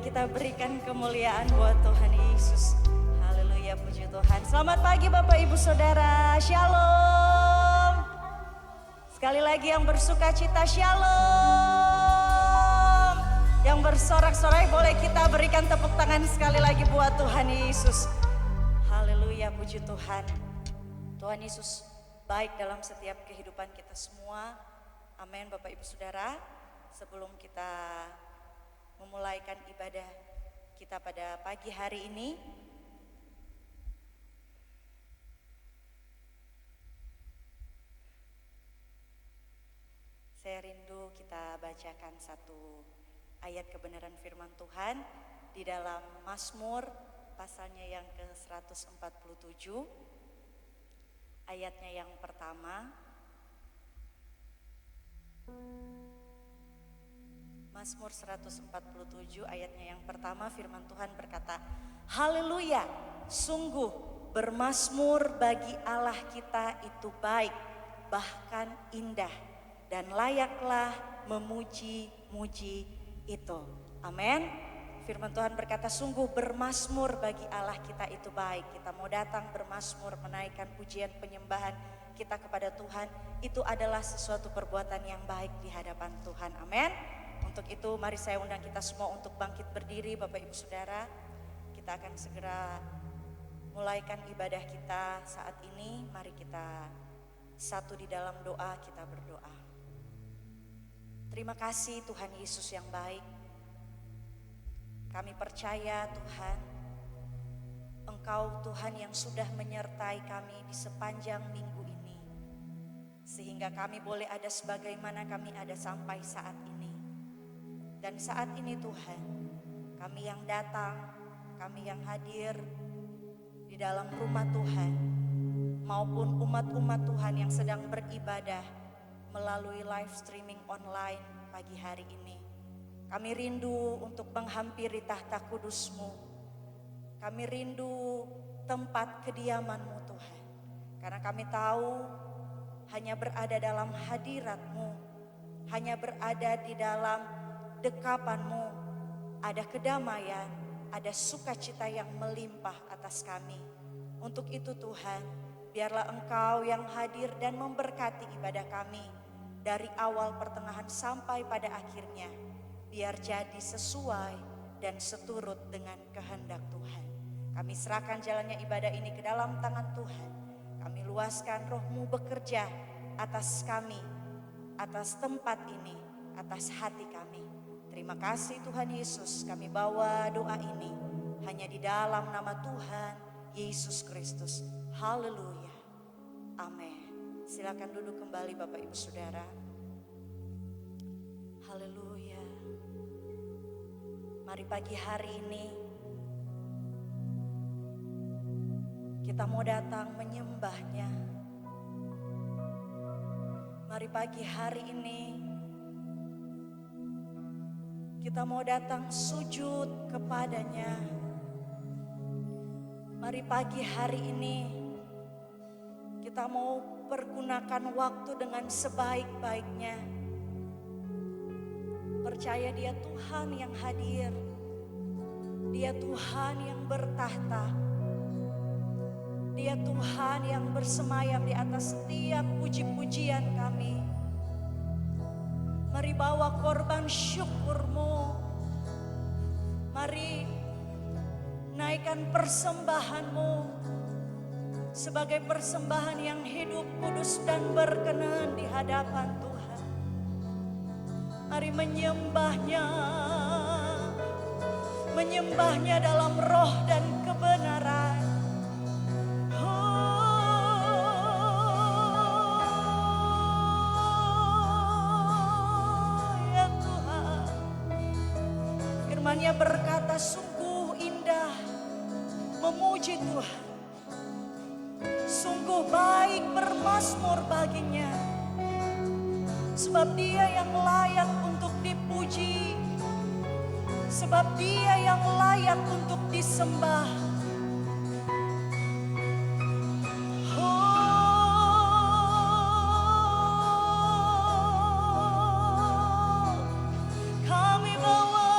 kita berikan kemuliaan buat Tuhan Yesus. Haleluya, puji Tuhan. Selamat pagi Bapak Ibu Saudara, Shalom. Sekali lagi yang bersuka cita, Shalom. Yang bersorak-sorai boleh kita berikan tepuk tangan sekali lagi buat Tuhan Yesus. Haleluya, puji Tuhan. Tuhan Yesus baik dalam setiap kehidupan kita semua. Amin Bapak Ibu Saudara. Sebelum kita memulaikan ibadah kita pada pagi hari ini, saya rindu kita bacakan satu ayat kebenaran firman Tuhan di dalam Mazmur pasalnya yang ke-147, ayatnya yang pertama. Mazmur 147 ayatnya yang pertama, firman Tuhan berkata, haleluya, sungguh bermazmur bagi Allah kita itu baik, bahkan indah, dan layaklah memuji-muji itu. Amin. Firman Tuhan berkata, sungguh bermazmur bagi Allah kita itu baik. Kita mau datang bermazmur, menaikkan pujian penyembahan kita kepada Tuhan. Itu adalah sesuatu perbuatan yang baik di hadapan Tuhan. Amin. Untuk itu mari saya undang kita semua untuk bangkit berdiri Bapak Ibu Saudara. Kita akan segera mulaikan ibadah kita saat ini. Mari kita satu di dalam doa, kita berdoa. Terima kasih Tuhan Yesus yang baik. Kami percaya Tuhan, Engkau Tuhan yang sudah menyertai kami di sepanjang minggu ini. Sehingga kami boleh ada sebagaimana kami ada sampai saat ini. Dan saat ini Tuhan, kami yang datang, kami yang hadir di dalam rumah Tuhan, maupun umat-umat Tuhan yang sedang beribadah melalui live streaming online pagi hari ini. Kami rindu untuk menghampiri tahta kudus-Mu. Kami rindu tempat kediaman-Mu Tuhan. Karena kami tahu hanya berada dalam hadirat-Mu, hanya berada di dalam dekapan-Mu, ada kedamaian, ada sukacita yang melimpah atas kami. Untuk itu Tuhan, biarlah Engkau yang hadir dan memberkati ibadah kami dari awal pertengahan sampai pada akhirnya. Biar jadi sesuai dan seturut dengan kehendak Tuhan. Kami serahkan jalannya ibadah ini ke dalam tangan Tuhan. Kami luaskan Roh-Mu bekerja atas kami, atas tempat ini, atas hati kami. Terima kasih Tuhan Yesus, kami bawa doa ini hanya di dalam nama Tuhan Yesus Kristus. Haleluya. Amin. Silakan duduk kembali Bapak Ibu Saudara. Haleluya. Mari pagi hari ini kita mau datang menyembahnya. Mari pagi hari ini kita mau datang sujud kepadanya. Mari pagi hari ini kita mau pergunakan waktu dengan sebaik-baiknya. Percaya Dia Tuhan yang hadir. Dia Tuhan yang bertahta. Dia Tuhan yang bersemayam di atas setiap puji-pujian kami. Mari bawa korban syukur-Mu. Mari naikkan persembahan-Mu sebagai persembahan yang hidup, kudus dan berkenan di hadapan Tuhan. Mari menyembahnya, menyembahnya dalam roh dan kebenaran. Firman-Nya berkata, sungguh indah memuji Tuhan. Sungguh baik bermazmur baginya. Sebab Dia yang layak untuk dipuji. Sebab Dia yang layak untuk disembah. Kami bawa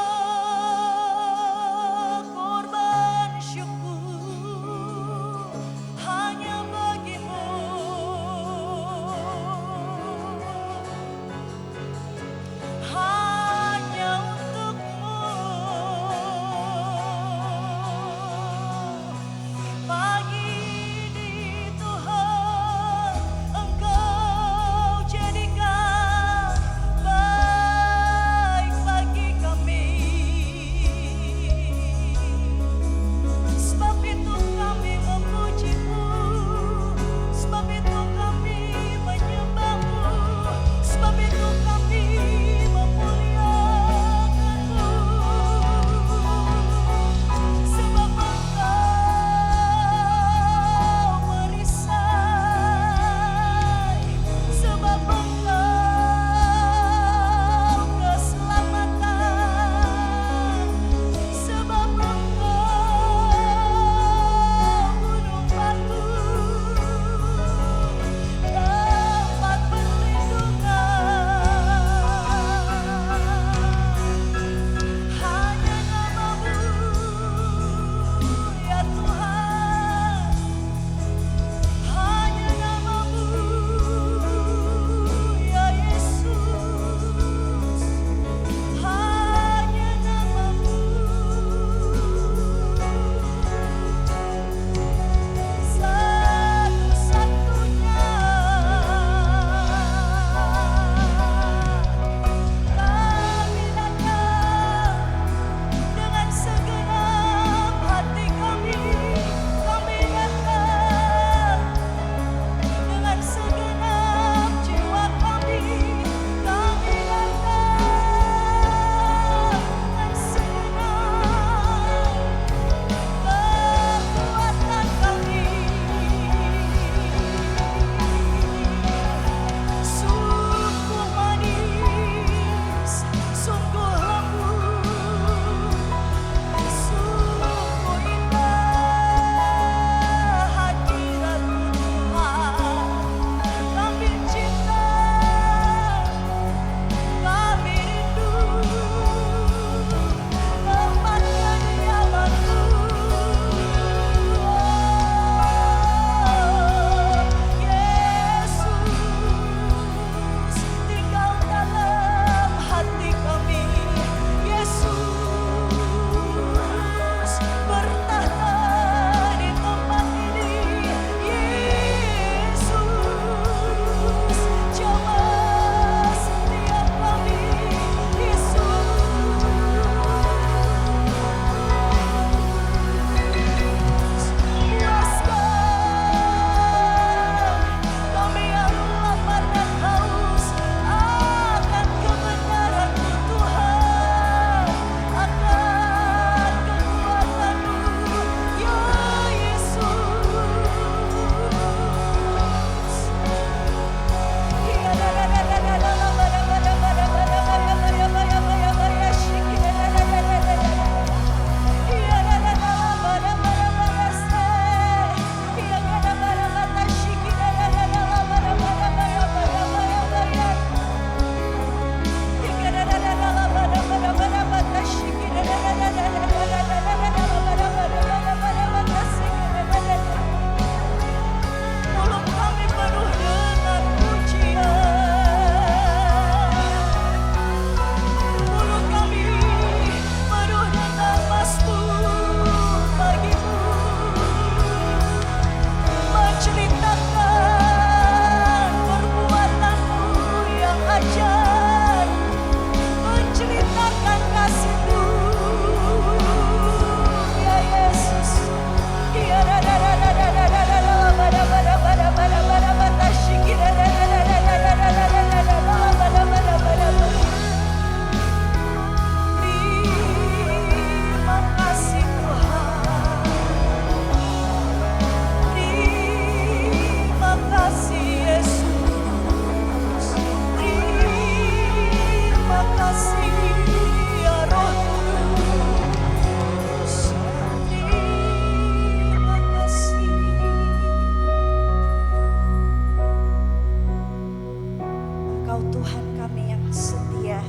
setia.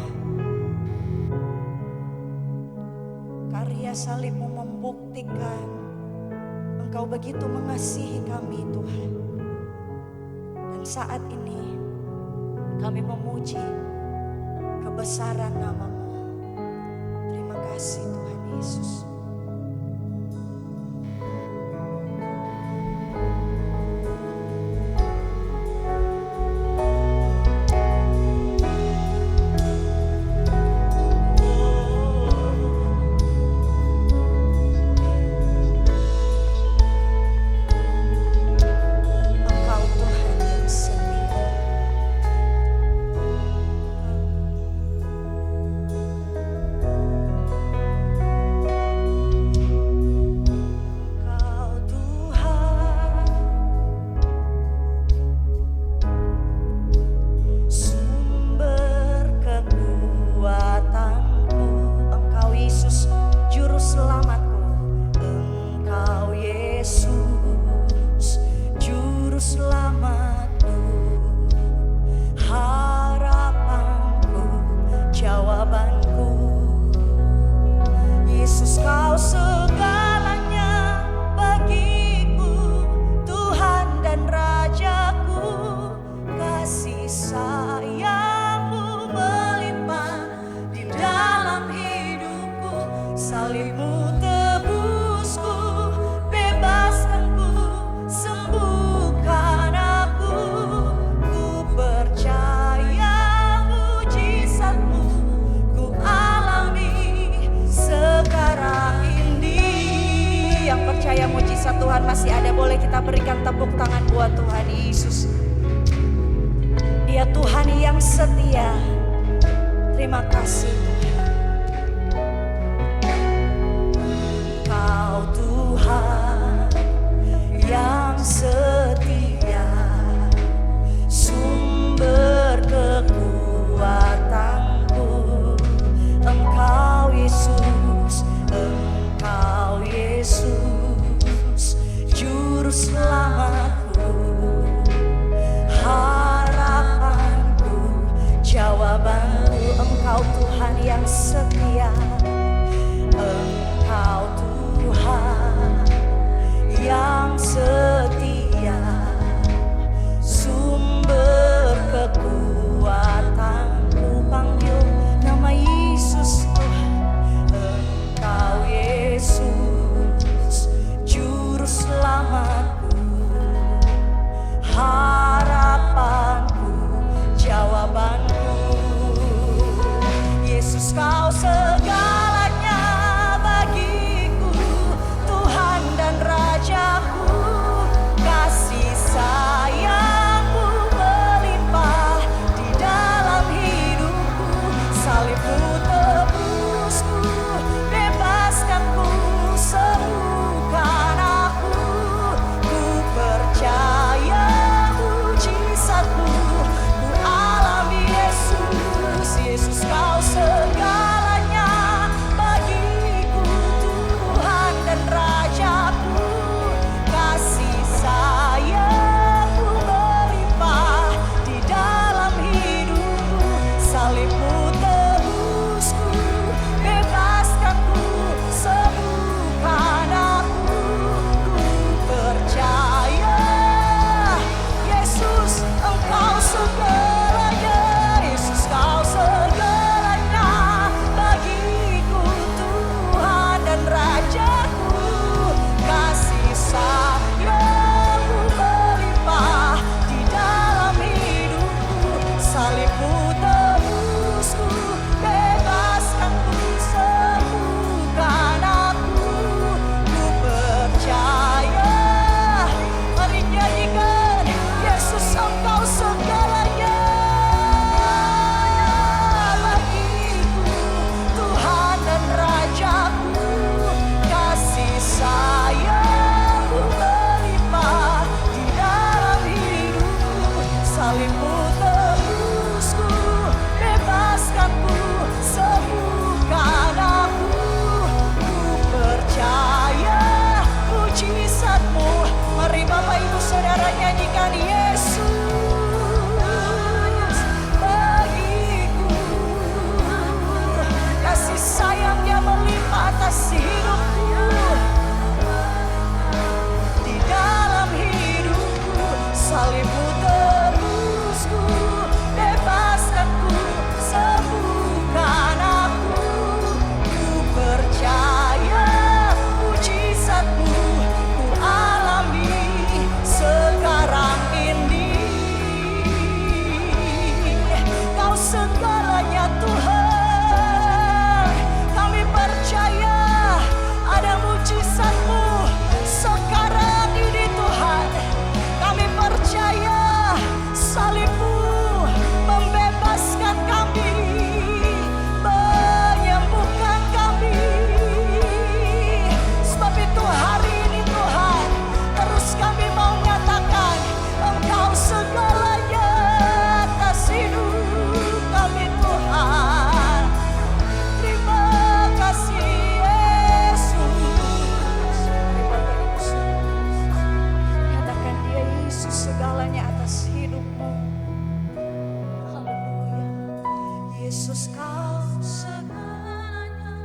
Karya salibmu membuktikan Engkau begitu mengasihi kami Tuhan. Dan saat ini kami memuji kebesaran nama-Mu. Terima kasih Tuhan Yesus. Salibmu tebusku, bebaskanku, sembuhkan aku. Ku percaya mujizat-Mu, ku alami sekarang ini. Yang percaya mujizat Tuhan masih ada, boleh kita berikan tepuk tangan buat Tuhan Yesus. Dia Tuhan yang setia. Terima kasih Tuhan. Tuhan yang setia, sumber kekuatanku. Engkau Yesus, Engkau Yesus, juru selamatku, harapanku, jawabanku. Engkau Tuhan yang setia, Engkau Tuhan yang setia, sumber kekuatanku. Panggil nama Yesus Tuhan. Engkau Yesus, juru selamatku, harapanku, jawabanku. Yesus, Kau segalanya bagiku, Tuhan dan Rajaku. Kasih sayang-Mu melimpah di dalam hidupku. Salib-Mu tebusku, bebaskanku, sembuhkan aku. Ku percaya mujizat-Mu, ku alami Yesus. Yesus, Kau segalanya Yesus kau segalanya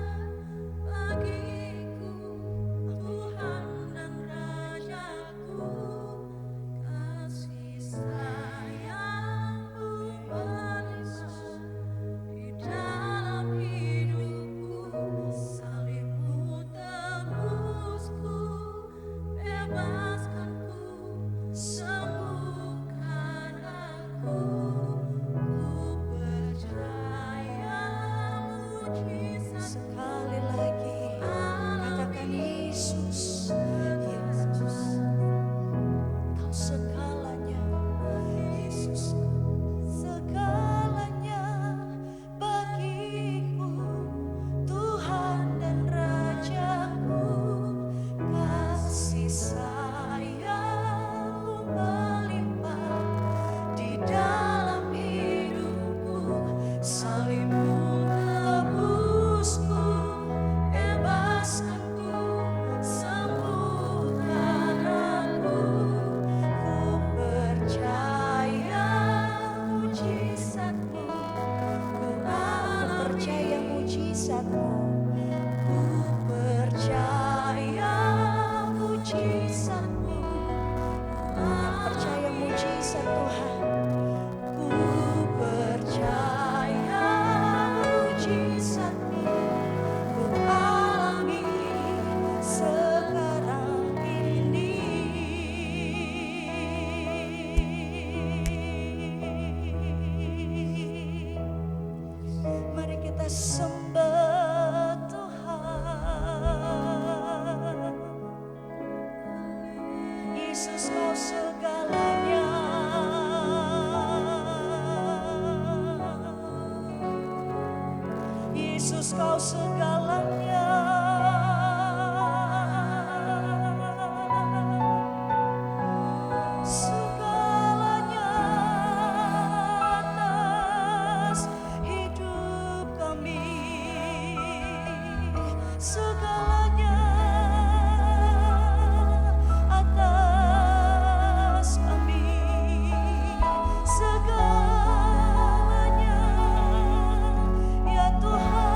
bagiku, Tuhan dan Rajaku, kasih sayangmu melimpah di dalam hidupku, salibmu tebusku, bebaskanku, sembuhkan aku. Sekali lagi katakan Yesus, Yesus, kau segalanya, Yesus, segalanya bagiku, Tuhan dan Rajaku, kasih sayangmu melimpah di dalam hidupku, salibmu tebusku, bebaskanku, sembuhkan aku. Ku percaya mujizatmu, ku percaya mujizatmu, ku percaya mujizatmu. Yang percaya mujizat Tuhan, ku percaya mujizatmu, ku alami sekarang ini. Mari kita sembah Tuhan. Yesus kau segalanya. Yesus kau segalanya. Segalanya atas hidup kami. Segalanya atas kami. Segalanya ya Tuhan.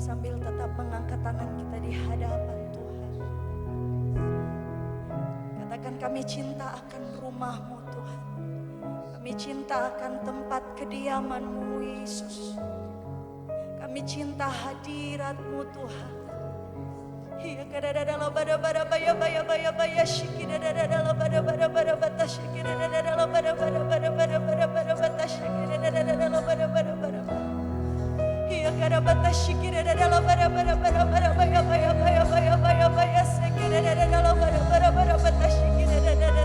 Sambil tetap mengangkat tangan kita di hadapan Tuhan. Katakan, kami cinta akan rumah-Mu Tuhan. Kami cinta akan tempat kediaman-Mu Yesus. Kami cinta hadirat-Mu Tuhan. Iya kadadadala bada-bada baya-baya shiki dadadala bada-bada bata shiki dadadala bada-bada bata shiki dadadala bada-bada. Iya kadabata shiki dadadala bada-bada baya shiki dadadala bada-bada bata shiki dadadala.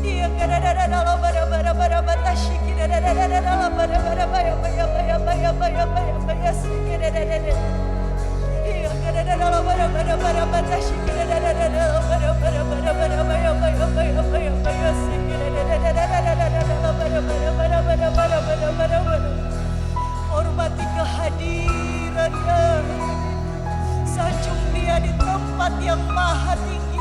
Iya kadadadala bada-bada bata shiki dadadala bada-bada baya shiki dadadala. Hormati kehadiran-Nya, sanjung Dia di tempat yang maha tinggi.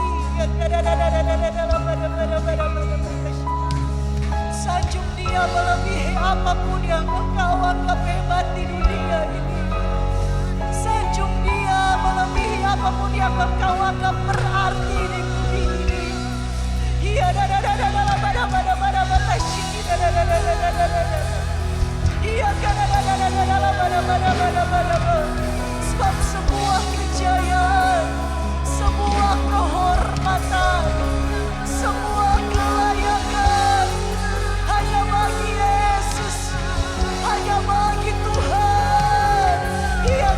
Sanjung Dia melebihi apapun yang engkau anggap hebat di dunia ini. Sanjung Dia melebihi apapun yang engkau anggap berarti di bumi ini. Iya sebab sebuah kejayaan, sebuah kehormatan, sebuah kelayakan hanya bagi Yesus, hanya bagi Tuhan. Iya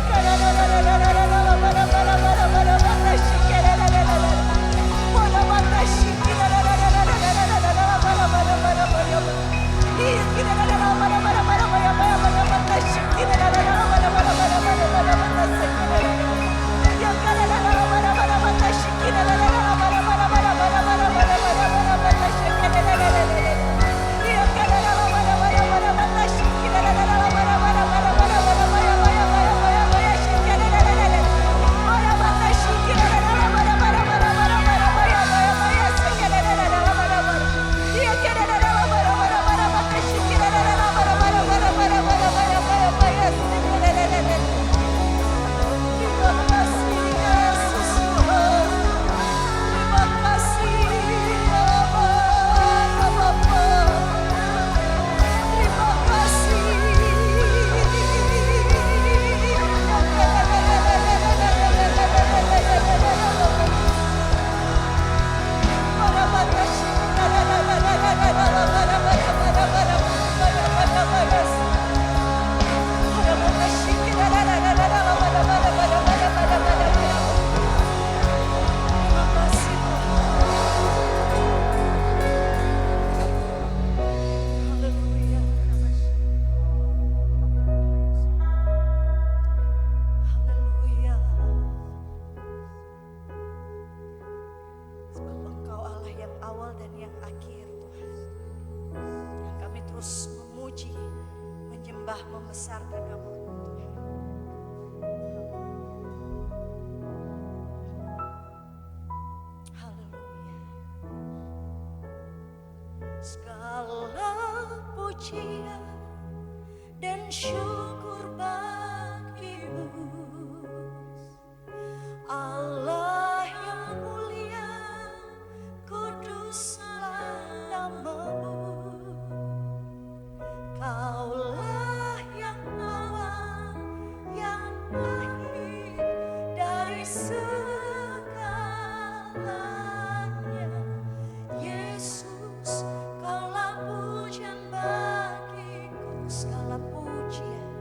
membesarkan nama-Mu Tuhan. Haleluya. Segala pujian dan syukur bagi-Mu, Allah yang mulia, kuduslah nama-Mu. Kaulah yang awal, yang lahir dari segalanya. Yesus, Kaulah pujian bagiku, segala pujian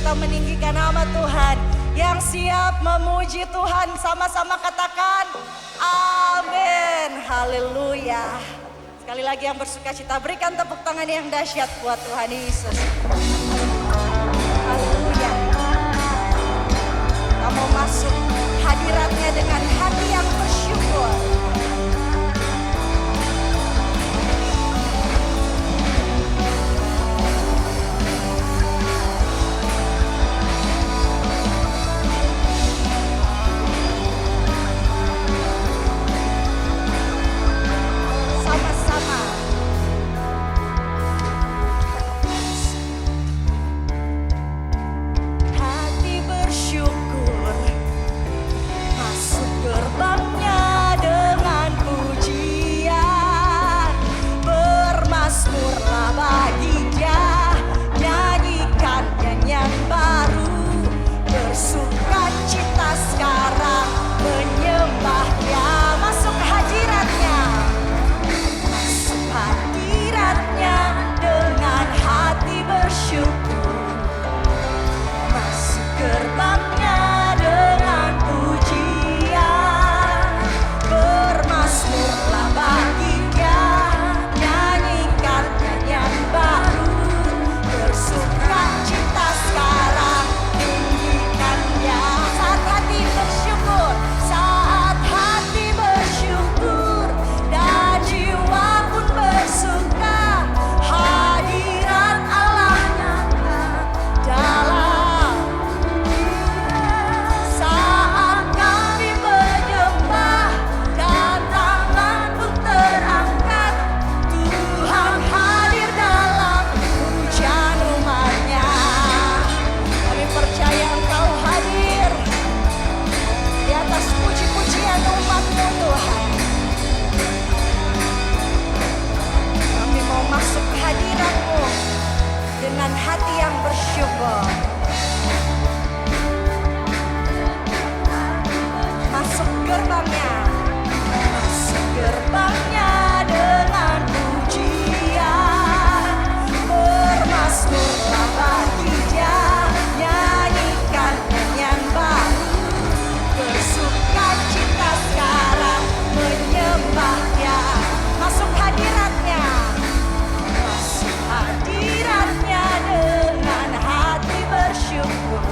kita meninggikan nama Tuhan. Yang siap memuji Tuhan sama-sama katakan amin. Haleluya. Sekali lagi yang bersuka cita berikan tepuk tangan yang dahsyat buat Tuhan Yesus. Haleluya. Kita mau masuk hadiratnya dengan hati yang bersyukur. Sama-sama. Hati bersyukur masuk gerbangnya dengan pujian. Bermasmurlah bagi Dia, nyanyikan nyanyian baru. Bersukacita sekarang menyembah Dia. Masuk hadiratnya, masuk hadiratnya dengan hati bersyukur. Masuk gerbangnya dengan pujian. Bermasmurlah bagi Dia, nyanyikan nyanyian baru. Bersukacita sekarang, tinggikan Dia. Saat hati bersyukur, saat hati bersyukur, dan jiwa pun bersuka. Hadirat Allah nyata dalam saat kami menyembah dan tangan pun terangkat. Tuhan hadir dalam pujian umat-Nya. Kami percaya Engkau hadir di atas puji-pujian umat-Mu Tuhan. Kami mau masuk ke hadirat-Mu dengan hati yang bersyukur. Masuk gerbangnya, masuk gerbangnya dengan pujian. Bermasmurlah bagi Dia, nyanyikan nyanyian baru. Bersukacita sekarang menyembah Dia. Masuk hadiratnya, masuk hadiratnya dengan hati bersyukur.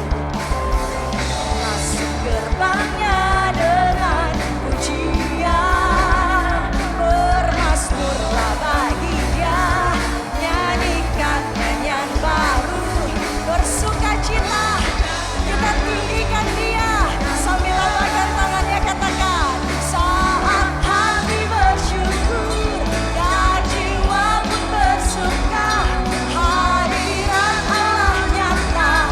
Masuk gerbangnya dengan pujian. Bermasmurlah bagi Dia, nyanyikan nyanyian baru. Bersukacita, kita tinggikan Dia sambil lambaikan tangannya, katakan saat hati bersyukur dan jiwa pun bersuka. Hadirat Allah nyata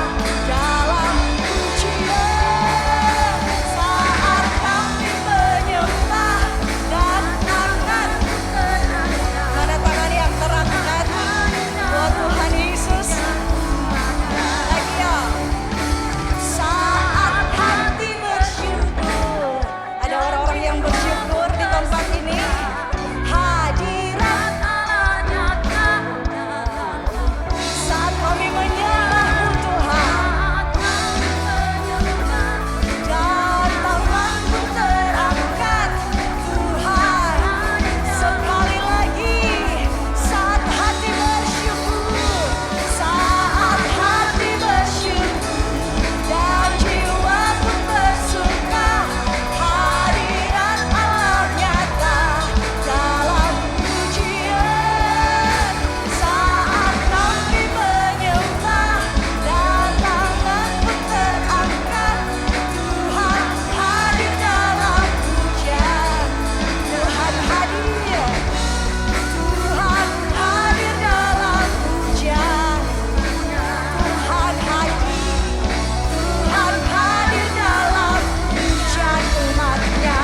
dalam pujian. Saat kami menyembah dan tangan terangkat. Mana tangan yang terangkat buat Tuhan Yesus? Lagi ya. Saat hati bersyukur. Ada orang-orang yang bersyukur di tempat ini. Hadirat Allah nyata saat kami menyembah-Mu Tuhan. Dan tangan-Mu terangkat Tuhan. Sekali lagi, saat hati bersyukur, saat hati bersyukur, dan jiwa pun bersuka. Hadirat Allah nyata dalam pujian. Saat kami menyembah dan tangan pun terangkat. Tuhan hadir dalam pujian. Tuhan hadir. Tuhan hadir dalam pujian. Tuhan hadir. Tuhan hadir dalam pujian umat-Nya.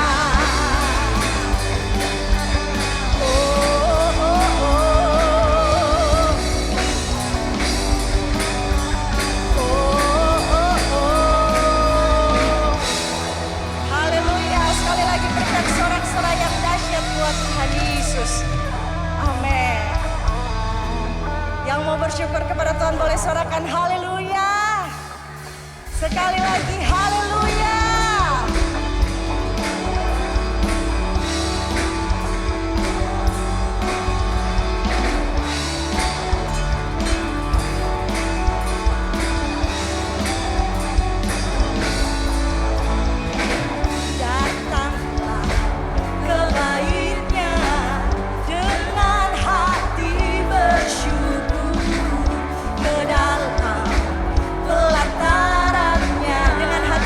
Oh, oh, oh. Oh, oh, oh. Haleluya. Sekali lagi berikan sorak-sorai yang dahsyat buat Tuhan Yesus. Amin. Yang mau bersyukur kepada Tuhan boleh sorakan haleluya. Sekali lagi, haleluya. Datanglah ke bait-Nya dengan hati bersyukur, ke dalam pelataran-Nya dengan hati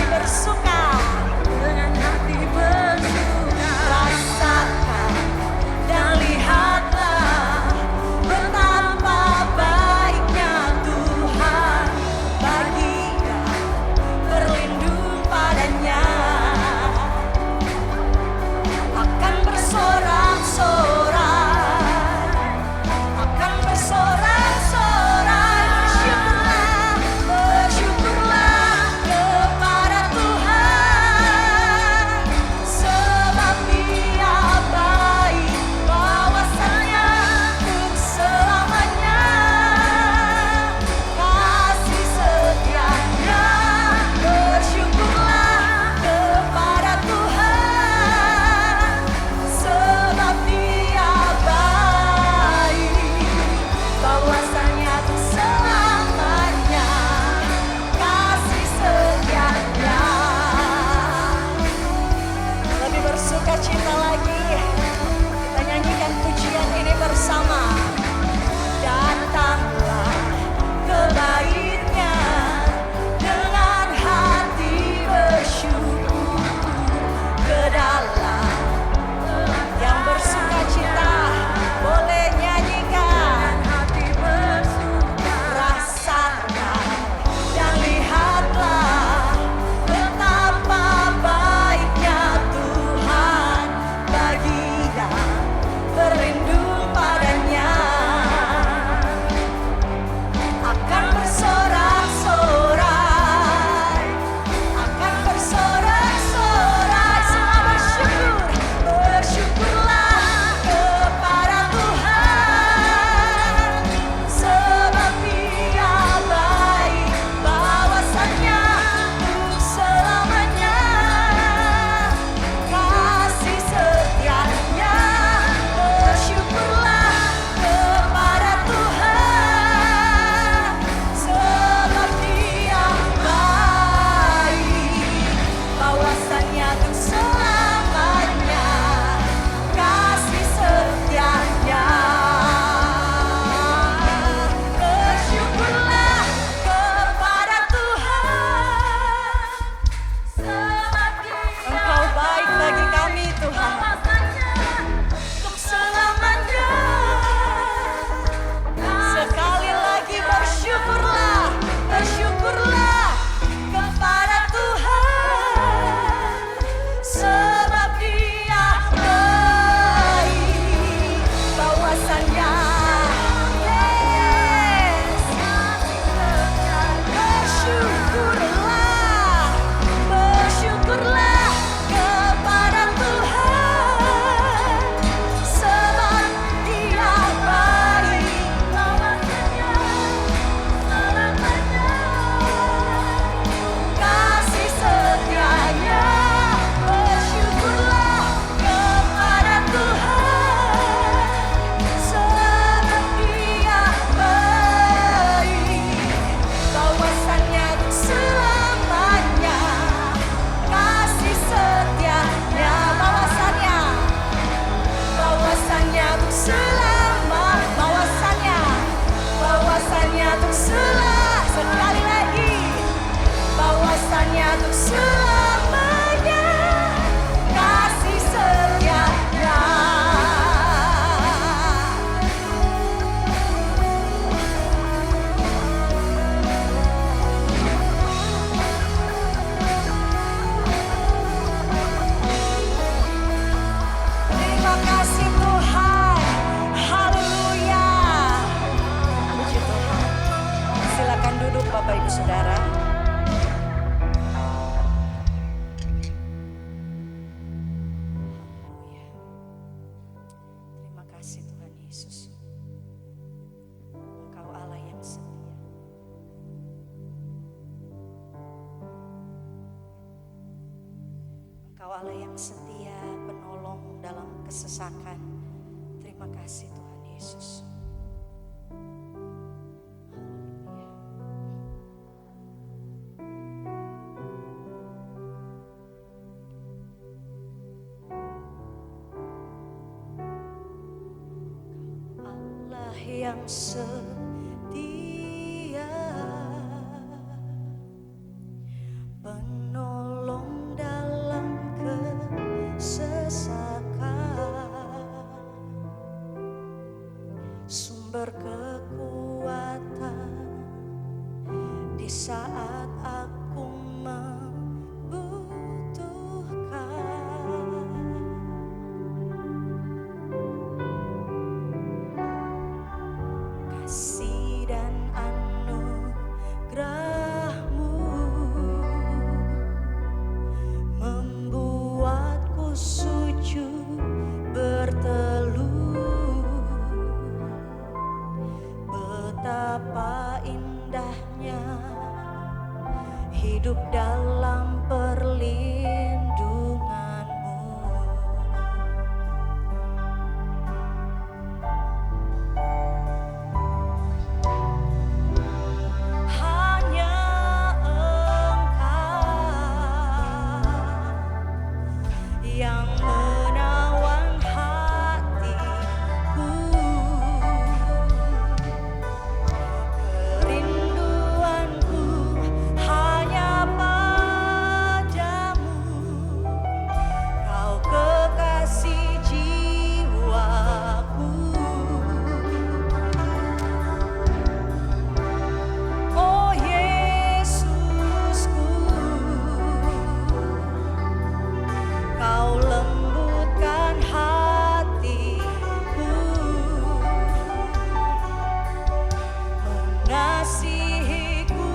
Engkau Allah yang setia, penolong dalam kesesakan. Terima kasih Tuhan Yesus. Allah yang setia, penolong dalam kesesakan, sumber kekuatan di saat aku membutuhkan. Kasih dan anugerah-Mu membuatku sujud berteluh. Betapa indahnya hidup dalam perlindungan-Mu. Hanya Engkau yang menawan hatiku. Kerinduanku hanya padamu, Kau kekasih jiwaku. Oh Yesusku, Kau lembutkan hatiku, mengasihiku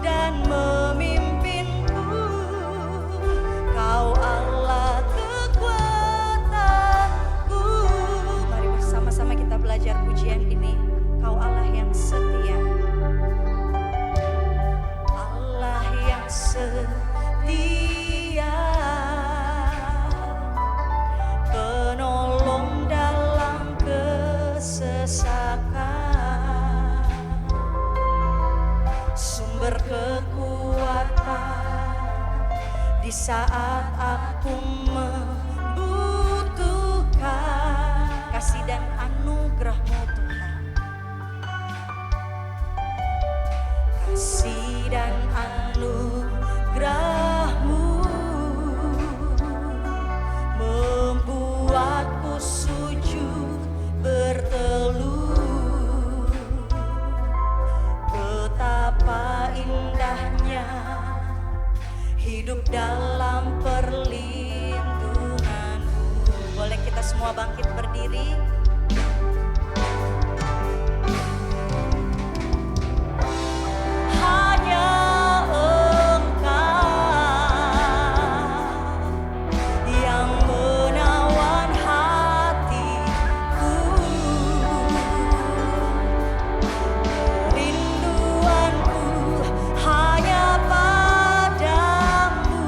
dan memimpinku. Kau Allah kekuatanku. Mari bersama-sama kita belajar pujian ini. Kau Allah yang setia, Allah yang setia, penolong dalam kesesakan, sumber kekuatan di saat aku membutuhkan. Kasih dan anugerah-Mu Tuhan, kasih dan anugerah-Mu membuatku sujud berteluh. Betapa indahnya hidup dalam perlindungan-Mu. Boleh kita semua bangkit berdiri? Hanya Engkau yang menawan hatiku. Kerinduanku hanya padamu,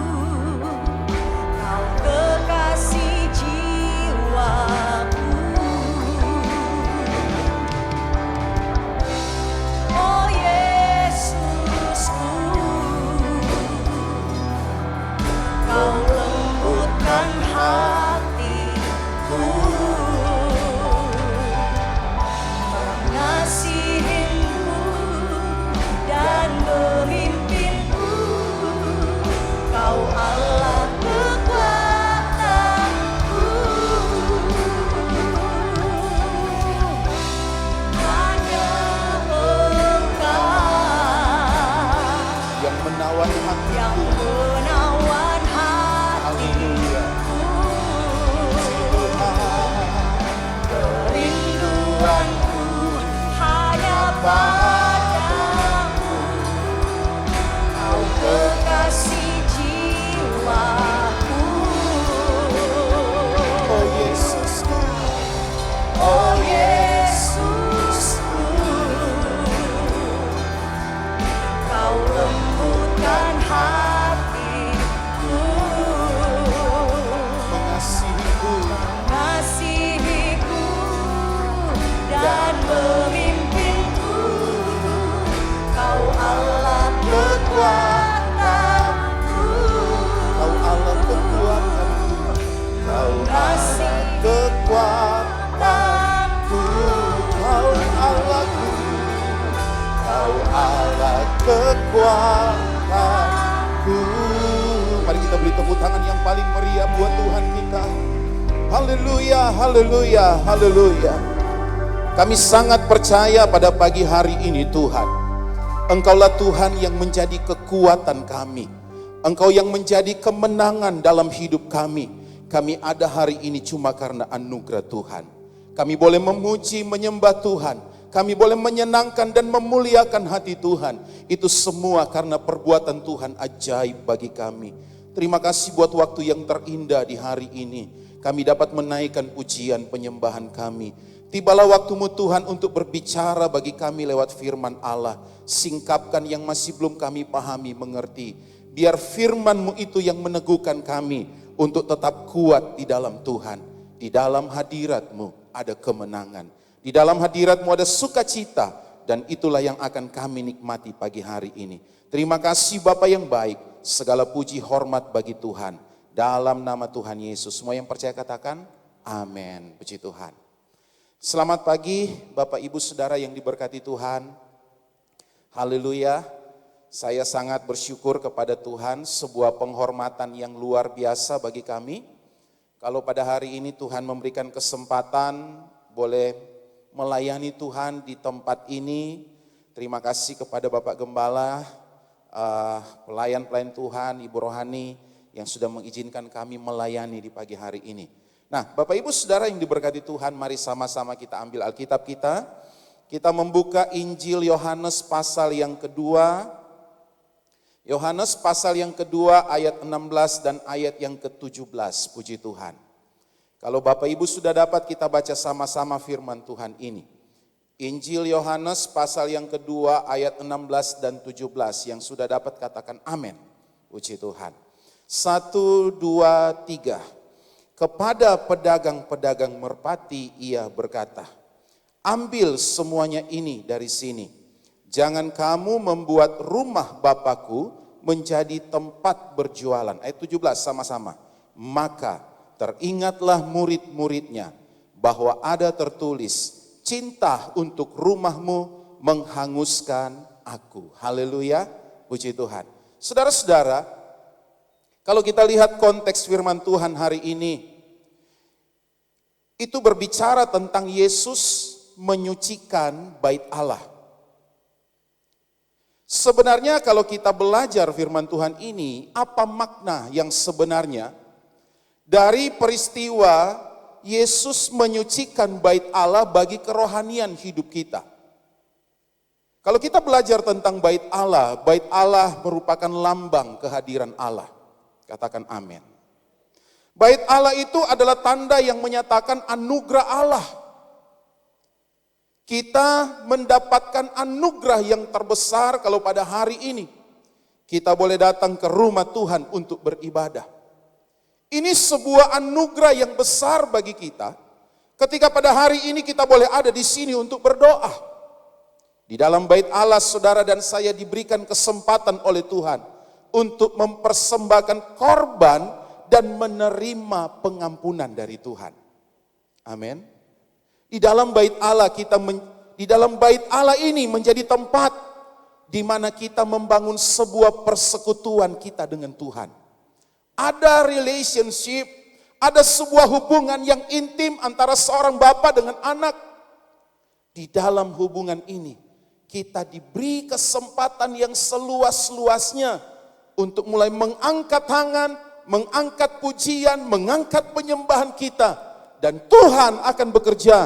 Kau kekasih jiwaku. Haleluya, haleluya, haleluya. Kami sangat percaya pada pagi hari ini Tuhan. Engkaulah Tuhan yang menjadi kekuatan kami. Engkau yang menjadi kemenangan dalam hidup kami. Kami ada hari ini cuma karena anugerah Tuhan. Kami boleh memuji, menyembah Tuhan. Kami boleh menyenangkan dan memuliakan hati Tuhan. Itu semua karena perbuatan Tuhan ajaib bagi kami. Terima kasih buat waktu yang terindah di hari ini. Kami dapat menaikkan pujian penyembahan kami. Tibalah waktumu Tuhan untuk berbicara bagi kami lewat firman Allah. Singkapkan yang masih belum kami pahami, mengerti. Biar firman-Mu itu yang meneguhkan kami untuk tetap kuat di dalam Tuhan. Di dalam hadirat-Mu ada kemenangan. Di dalam hadirat-Mu ada sukacita. Dan itulah yang akan kami nikmati pagi hari ini. Terima kasih Bapa yang baik. Segala puji hormat bagi Tuhan. Dalam nama Tuhan Yesus. Semua yang percaya katakan amin. Puji Tuhan. Selamat pagi Bapak Ibu Saudara yang diberkati Tuhan. Haleluya. Saya sangat bersyukur kepada Tuhan, sebuah penghormatan yang luar biasa bagi kami. Kalau pada hari ini Tuhan memberikan kesempatan boleh melayani Tuhan di tempat ini. Terima kasih kepada Bapak Gembala, pelayan-pelayan Tuhan, Ibu Rohani yang sudah mengizinkan kami melayani di pagi hari ini. Nah, Bapak Ibu Saudara yang diberkati Tuhan, mari sama-sama kita ambil Alkitab kita. Kita membuka Injil Yohanes pasal yang kedua. Yohanes pasal yang kedua ayat 16 dan ayat yang ke-17. Puji Tuhan. Kalau Bapak Ibu sudah dapat, kita baca sama-sama firman Tuhan ini. Injil Yohanes pasal yang kedua ayat 16 dan 17. Yang sudah dapat katakan amin. Puji Tuhan. 1, 2, 3. Kepada pedagang-pedagang merpati ia berkata, ambil semuanya ini dari sini. Jangan kamu membuat rumah Bapakku menjadi tempat berjualan. Ayat 17 sama-sama. Maka teringatlah murid-muridnya bahwa ada tertulis, cinta untuk rumahmu menghanguskan aku. Haleluya, puji Tuhan. Saudara-saudara, kalau kita lihat konteks firman Tuhan hari ini, itu berbicara tentang Yesus menyucikan bait Allah. Sebenarnya kalau kita belajar firman Tuhan ini, apa makna yang sebenarnya dari peristiwa Yesus menyucikan bait Allah bagi kerohanian hidup kita? Kalau kita belajar tentang bait Allah merupakan lambang kehadiran Allah. Katakan amin. Bait Allah itu adalah tanda yang menyatakan anugerah Allah. Kita mendapatkan anugerah yang terbesar kalau pada hari ini kita boleh datang ke rumah Tuhan untuk beribadah. Ini sebuah anugerah yang besar bagi kita ketika pada hari ini kita boleh ada di sini untuk berdoa. Di dalam bait Allah saudara dan saya diberikan kesempatan oleh Tuhan untuk mempersembahkan korban dan menerima pengampunan dari Tuhan. Amin. Di dalam bait Allah di dalam bait Allah ini menjadi tempat di mana kita membangun sebuah persekutuan kita dengan Tuhan. Ada relationship, ada sebuah hubungan yang intim antara seorang bapa dengan anak. Di dalam hubungan ini kita diberi kesempatan yang seluas-luasnya untuk mulai mengangkat tangan, mengangkat pujian, mengangkat penyembahan kita. Dan Tuhan akan bekerja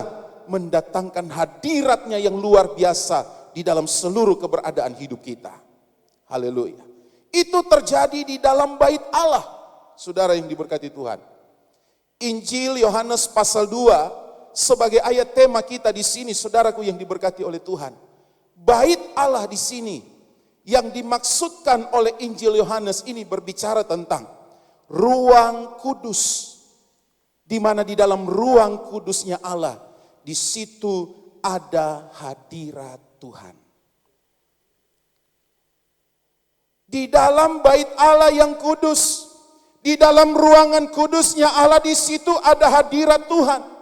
mendatangkan hadiratnya yang luar biasa di dalam seluruh keberadaan hidup kita. Haleluya. Itu terjadi di dalam bait Allah. Saudara yang diberkati Tuhan. Injil Yohanes pasal 2 sebagai ayat tema kita di sini, saudaraku yang diberkati oleh Tuhan. Bait Allah di sini yang dimaksudkan oleh Injil Yohanes ini berbicara tentang ruang kudus, di mana di dalam ruang kudusnya Allah, di situ ada hadirat Tuhan. Di dalam bait Allah yang kudus, di dalam ruangan kudusnya Allah, di situ ada hadirat Tuhan.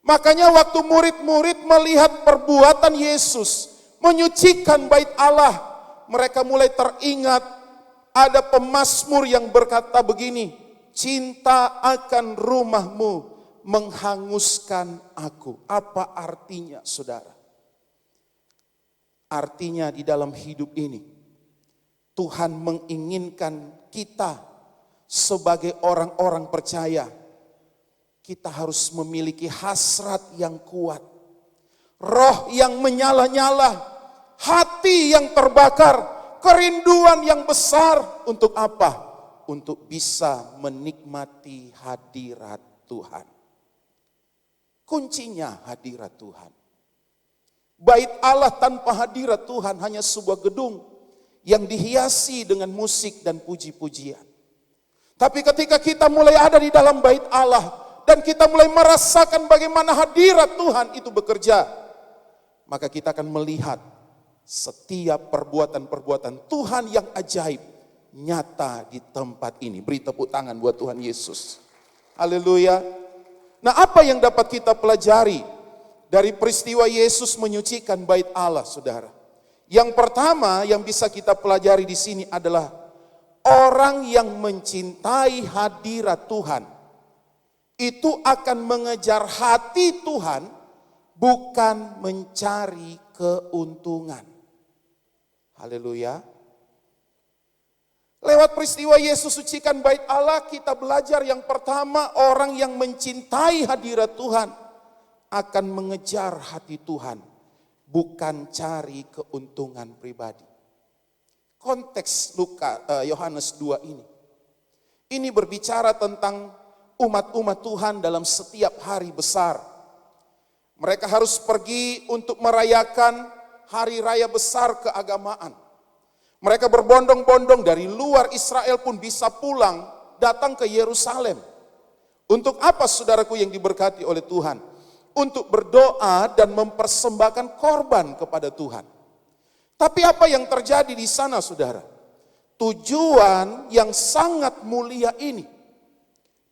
Makanya waktu murid-murid melihat perbuatan Yesus menyucikan bait Allah, mereka mulai teringat. Ada pemazmur yang berkata begini, cinta akan rumahmu menghanguskan aku. Apa artinya, saudara? Artinya di dalam hidup ini, Tuhan menginginkan kita sebagai orang-orang percaya, kita harus memiliki hasrat yang kuat, roh yang menyala-nyala, hati yang terbakar, kerinduan yang besar. Untuk apa? Untuk bisa menikmati hadirat Tuhan. Kuncinya hadirat Tuhan. Bait Allah tanpa hadirat Tuhan hanya sebuah gedung yang dihiasi dengan musik dan puji-pujian. Tapi ketika kita mulai ada di dalam bait Allah dan kita mulai merasakan bagaimana hadirat Tuhan itu bekerja, maka kita akan melihat setiap perbuatan-perbuatan Tuhan yang ajaib nyata di tempat ini. Beri tepuk tangan buat Tuhan Yesus. Haleluya. Nah, apa yang dapat kita pelajari dari peristiwa Yesus menyucikan bait Allah, saudara? Yang pertama yang bisa kita pelajari di sini adalah orang yang mencintai hadirat Tuhan itu akan mengejar hati Tuhan, bukan mencari keuntungan. Haleluya. Lewat peristiwa Yesus sucikan bait Allah, kita belajar yang pertama, orang yang mencintai hadirat Tuhan akan mengejar hati Tuhan, bukan cari keuntungan pribadi. Konteks Yohanes 2 ini berbicara tentang umat-umat Tuhan dalam setiap hari besar. Mereka harus pergi untuk merayakan hari raya besar keagamaan. Mereka berbondong-bondong dari luar Israel pun bisa pulang datang ke Yerusalem. Untuk apa, saudaraku yang diberkati oleh Tuhan? Untuk berdoa dan mempersembahkan korban kepada Tuhan. Tapi apa yang terjadi di sana, saudara? Tujuan yang sangat mulia ini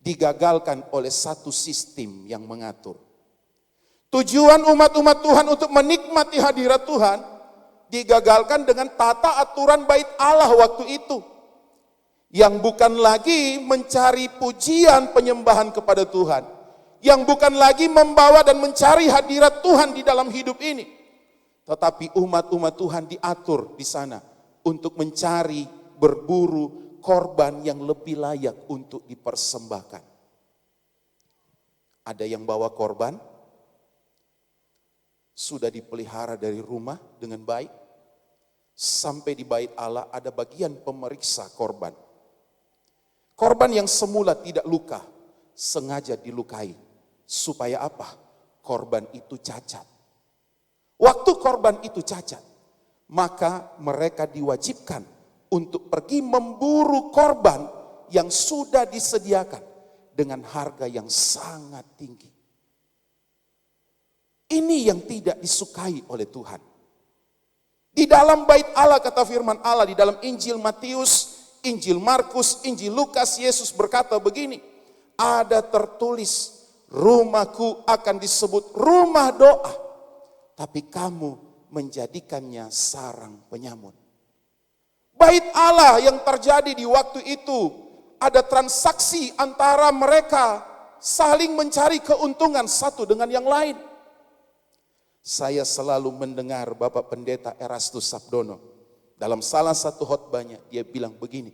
digagalkan oleh satu sistem yang mengatur. Tujuan umat-umat Tuhan untuk menikmati hadirat Tuhan digagalkan dengan tata aturan bait Allah waktu itu, yang bukan lagi mencari pujian penyembahan kepada Tuhan, yang bukan lagi membawa dan mencari hadirat Tuhan di dalam hidup ini, tetapi umat-umat Tuhan diatur di sana untuk mencari, berburu korban yang lebih layak untuk dipersembahkan. Ada yang bawa korban sudah dipelihara dari rumah dengan baik. Sampai di bait Allah ada bagian pemeriksa korban. Korban yang semula tidak luka, sengaja dilukai. Supaya apa? Korban itu cacat. Waktu korban itu cacat, maka mereka diwajibkan untuk pergi memburu korban yang sudah disediakan dengan harga yang sangat tinggi. Ini yang tidak disukai oleh Tuhan. Di dalam bait Allah, kata firman Allah di dalam Injil Matius, Injil Markus, Injil Lukas, Yesus berkata begini, ada tertulis, rumahku akan disebut rumah doa, tapi kamu menjadikannya sarang penyamun. Bait Allah yang terjadi di waktu itu, ada transaksi antara mereka saling mencari keuntungan satu dengan yang lain. Saya selalu mendengar Bapak Pendeta Erastus Sabdono dalam salah satu khotbahnya, dia bilang begini,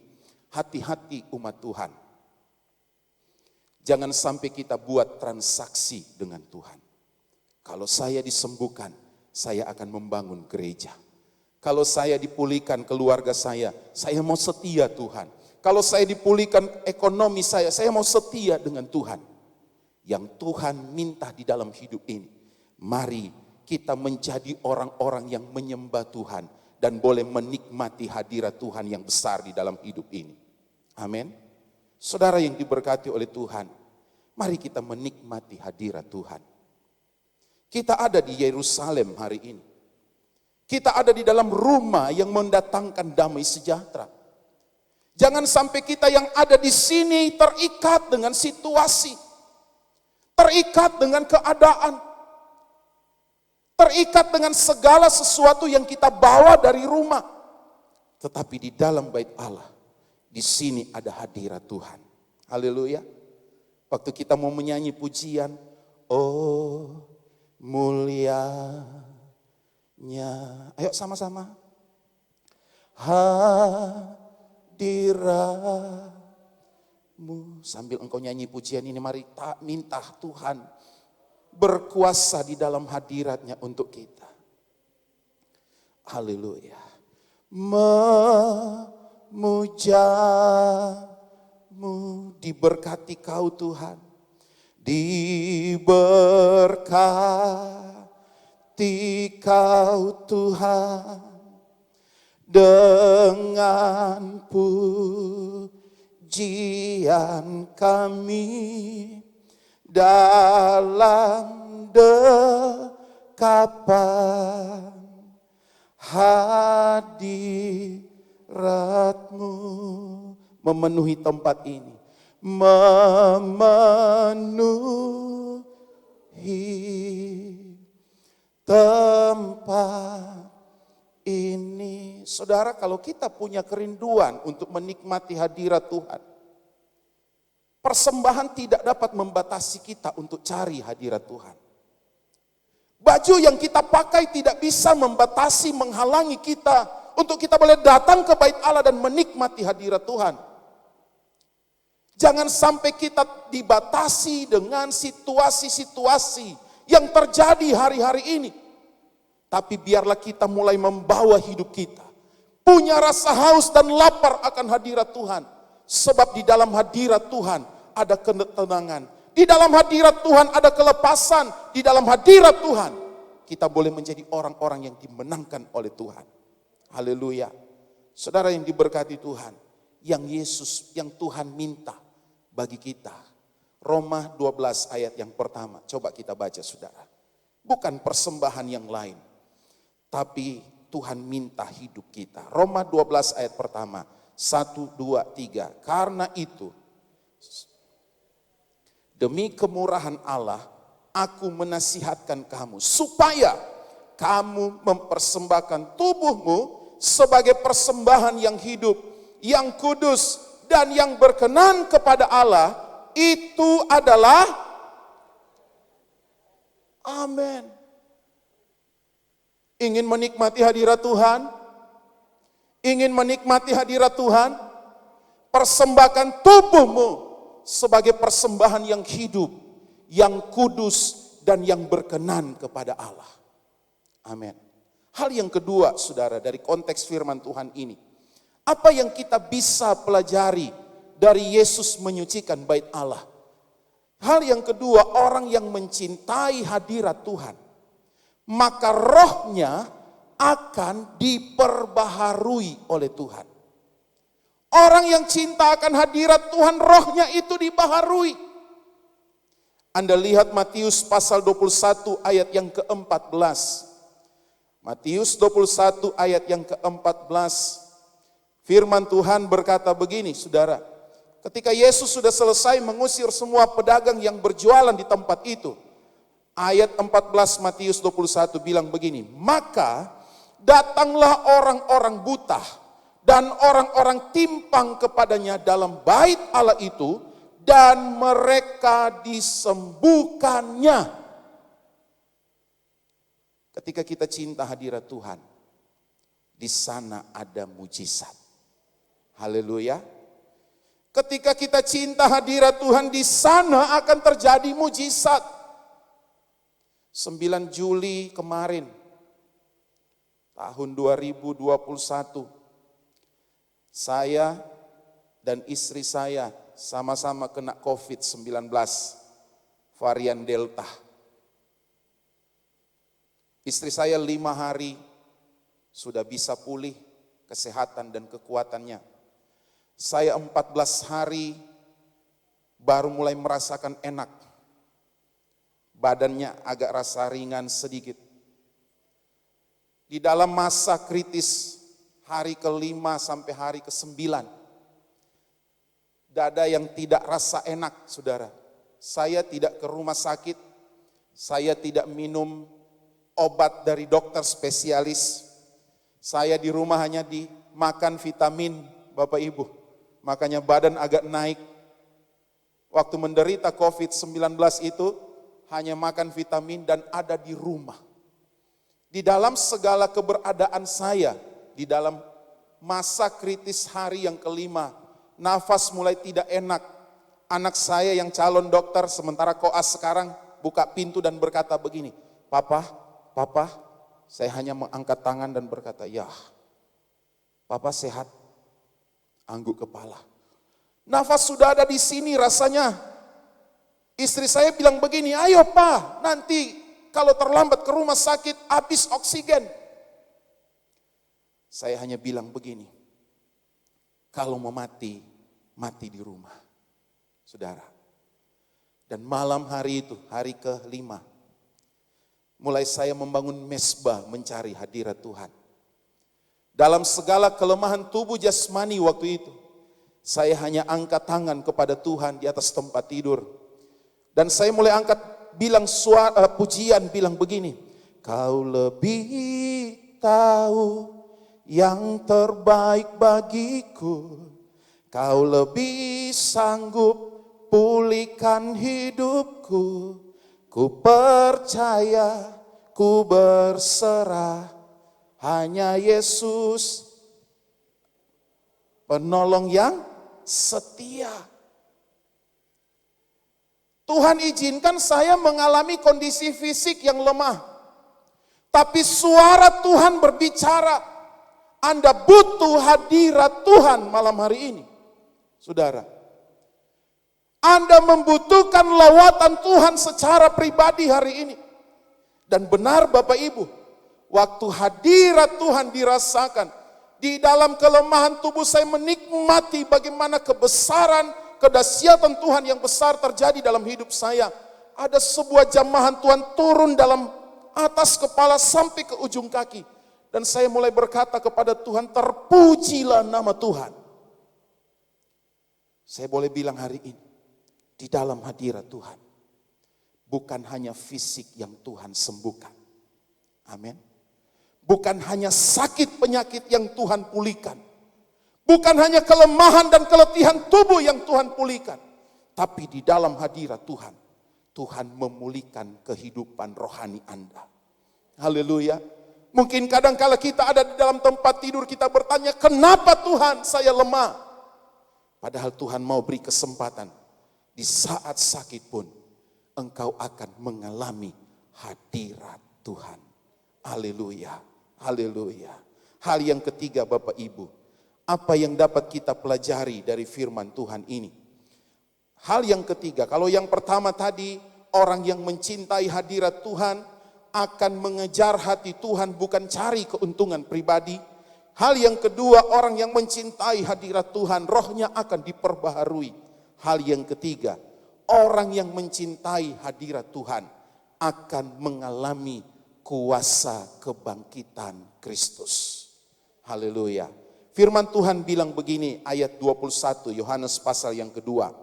hati-hati umat Tuhan. Jangan sampai kita buat transaksi dengan Tuhan. Kalau saya disembuhkan, saya akan membangun gereja. Kalau saya dipulihkan keluarga saya mau setia Tuhan. Kalau saya dipulihkan ekonomi saya mau setia dengan Tuhan. Yang Tuhan minta di dalam hidup ini, mari kita menjadi orang-orang yang menyembah Tuhan dan boleh menikmati hadirat Tuhan yang besar di dalam hidup ini. Amin. Saudara yang diberkati oleh Tuhan, mari kita menikmati hadirat Tuhan. Kita ada di Yerusalem hari ini. Kita ada di dalam rumah yang mendatangkan damai sejahtera. Jangan sampai kita yang ada di sini terikat dengan situasi, terikat dengan keadaan, terikat dengan segala sesuatu yang kita bawa dari rumah. Tetapi di dalam bait Allah, di sini ada hadirat Tuhan. Haleluya. Waktu kita mau menyanyi pujian, oh mulianya. Ayo sama-sama. Hadiratmu. Sambil engkau nyanyi pujian ini, mari tak minta Tuhan berkuasa di dalam hadiratnya untuk kita. Haleluya. Memujamu, diberkati kau Tuhan. Diberkati kau Tuhan. Dengan pujian kami dalam dekapan hadirat-Mu, memenuhi tempat ini, memenuhi tempat ini. Saudara, kalau kita punya kerinduan untuk menikmati hadirat Tuhan, persembahan tidak dapat membatasi kita untuk cari hadirat Tuhan. Baju yang kita pakai tidak bisa membatasi, menghalangi kita untuk kita boleh datang ke bait Allah dan menikmati hadirat Tuhan. Jangan sampai kita dibatasi dengan situasi-situasi yang terjadi hari-hari ini. Tapi biarlah kita mulai membawa hidup kita, punya rasa haus dan lapar akan hadirat Tuhan. Sebab di dalam hadirat Tuhan ada ketenangan. Di dalam hadirat Tuhan ada kelepasan. Di dalam hadirat Tuhan kita boleh menjadi orang-orang yang dimenangkan oleh Tuhan. Haleluya. Saudara yang diberkati Tuhan, yang Yesus, yang Tuhan minta bagi kita. Roma 12 ayat yang pertama. Coba kita baca saudara. Bukan persembahan yang lain, tapi Tuhan minta hidup kita. Roma 12 ayat pertama. 1, 2, 3. Karena itu, demi kemurahan Allah, aku menasihatkan kamu supaya kamu mempersembahkan tubuhmu sebagai persembahan yang hidup, yang kudus, dan yang berkenan kepada Allah. Itu adalah amin. Ingin menikmati hadirat Tuhan? Ingin menikmati hadirat Tuhan? Persembahkan tubuhmu sebagai persembahan yang hidup, yang kudus, dan yang berkenan kepada Allah. Amin. Hal yang kedua, saudara, dari konteks firman Tuhan ini, apa yang kita bisa pelajari dari Yesus menyucikan bait Allah? Hal yang kedua, orang yang mencintai hadirat Tuhan, maka rohnya akan diperbaharui oleh Tuhan. Orang yang cinta akan hadirat Tuhan, rohnya itu dibaharui. Anda lihat Matius pasal 21 ayat yang ke-14. Matius 21 ayat yang ke-14. Firman Tuhan berkata begini, saudara. Ketika Yesus sudah selesai mengusir semua pedagang yang berjualan di tempat itu. Ayat 14 Matius 21 bilang begini. Maka datanglah orang-orang buta dan orang-orang timpang kepadanya dalam bait Allah itu, dan mereka disembuhkannya. Ketika kita cinta hadirat Tuhan, di sana ada mujizat. Haleluya. Ketika kita cinta hadirat Tuhan, di sana akan terjadi mujizat. 9 Juli kemarin, tahun 2021, saya dan istri saya sama-sama kena COVID-19, varian Delta. Istri saya 5 hari sudah bisa pulih kesehatan dan kekuatannya. Saya 14 hari baru mulai merasakan enak. Badannya agak rasa ringan sedikit. Di dalam masa kritis hari ke-5 sampai hari ke-9, dada yang tidak rasa enak, saudara. Saya tidak ke rumah sakit, saya tidak minum obat dari dokter spesialis. Saya di rumah hanya dimakan vitamin, Bapak Ibu. Makanya badan agak naik. waktu menderita COVID-19 itu hanya makan vitamin dan ada di rumah. Di dalam segala keberadaan saya, di dalam masa kritis hari yang kelima, nafas mulai tidak enak. Anak saya yang calon dokter sementara koas sekarang buka pintu dan berkata begini, Papa, saya hanya mengangkat tangan dan berkata, ya, Papa sehat, angguk kepala. Nafas sudah ada di sini rasanya. Istri saya bilang begini, ayo Pak, nanti kalau terlambat ke rumah sakit habis oksigen. Saya hanya bilang begini, kalau mau mati, mati di rumah. Saudara. Dan malam hari itu, hari ke-5, mulai saya membangun mesbah mencari hadirat Tuhan. Dalam segala kelemahan tubuh jasmani waktu itu, saya hanya angkat tangan kepada Tuhan di atas tempat tidur. Dan saya mulai angkat bilang pujian, bilang begini, Kau lebih tahu yang terbaik bagiku, Kau lebih sanggup pulihkan hidupku. Ku percaya, ku berserah, hanya Yesus penolong yang setia. Tuhan izinkan saya mengalami kondisi fisik yang lemah. Tapi suara Tuhan berbicara, Anda butuh hadirat Tuhan malam hari ini. Saudara, Anda membutuhkan lawatan Tuhan secara pribadi hari ini. Dan benar Bapak Ibu, waktu hadirat Tuhan dirasakan, di dalam kelemahan tubuh saya menikmati bagaimana kebesaran, kedahsyatan Tuhan yang besar terjadi dalam hidup saya. Ada sebuah jamahan Tuhan turun dalam atas kepala sampai ke ujung kaki. Dan saya mulai berkata kepada Tuhan, terpujilah nama Tuhan. Saya boleh bilang hari ini, di dalam hadirat Tuhan, bukan hanya fisik yang Tuhan sembuhkan. Amin. Bukan hanya sakit penyakit yang Tuhan pulihkan. Bukan hanya kelemahan dan keletihan tubuh yang Tuhan pulihkan. Tapi di dalam hadirat Tuhan, Tuhan memulihkan kehidupan rohani Anda. Haleluya. Mungkin kadang-kala kita ada di dalam tempat tidur, kita bertanya, kenapa Tuhan saya lemah? Padahal Tuhan mau beri kesempatan. Di saat sakit pun, engkau akan mengalami hadirat Tuhan. Haleluya. Haleluya. Hal yang ketiga Bapak Ibu, apa yang dapat kita pelajari dari firman Tuhan ini? Hal yang ketiga, kalau yang pertama tadi, orang yang mencintai hadirat Tuhan akan mengejar hati Tuhan, bukan cari keuntungan pribadi. Hal yang kedua, orang yang mencintai hadirat Tuhan, rohnya akan diperbaharui. Hal yang ketiga, orang yang mencintai hadirat Tuhan akan mengalami kuasa kebangkitan Kristus. Haleluya. Firman Tuhan bilang begini, ayat 21 Yohanes pasal yang kedua.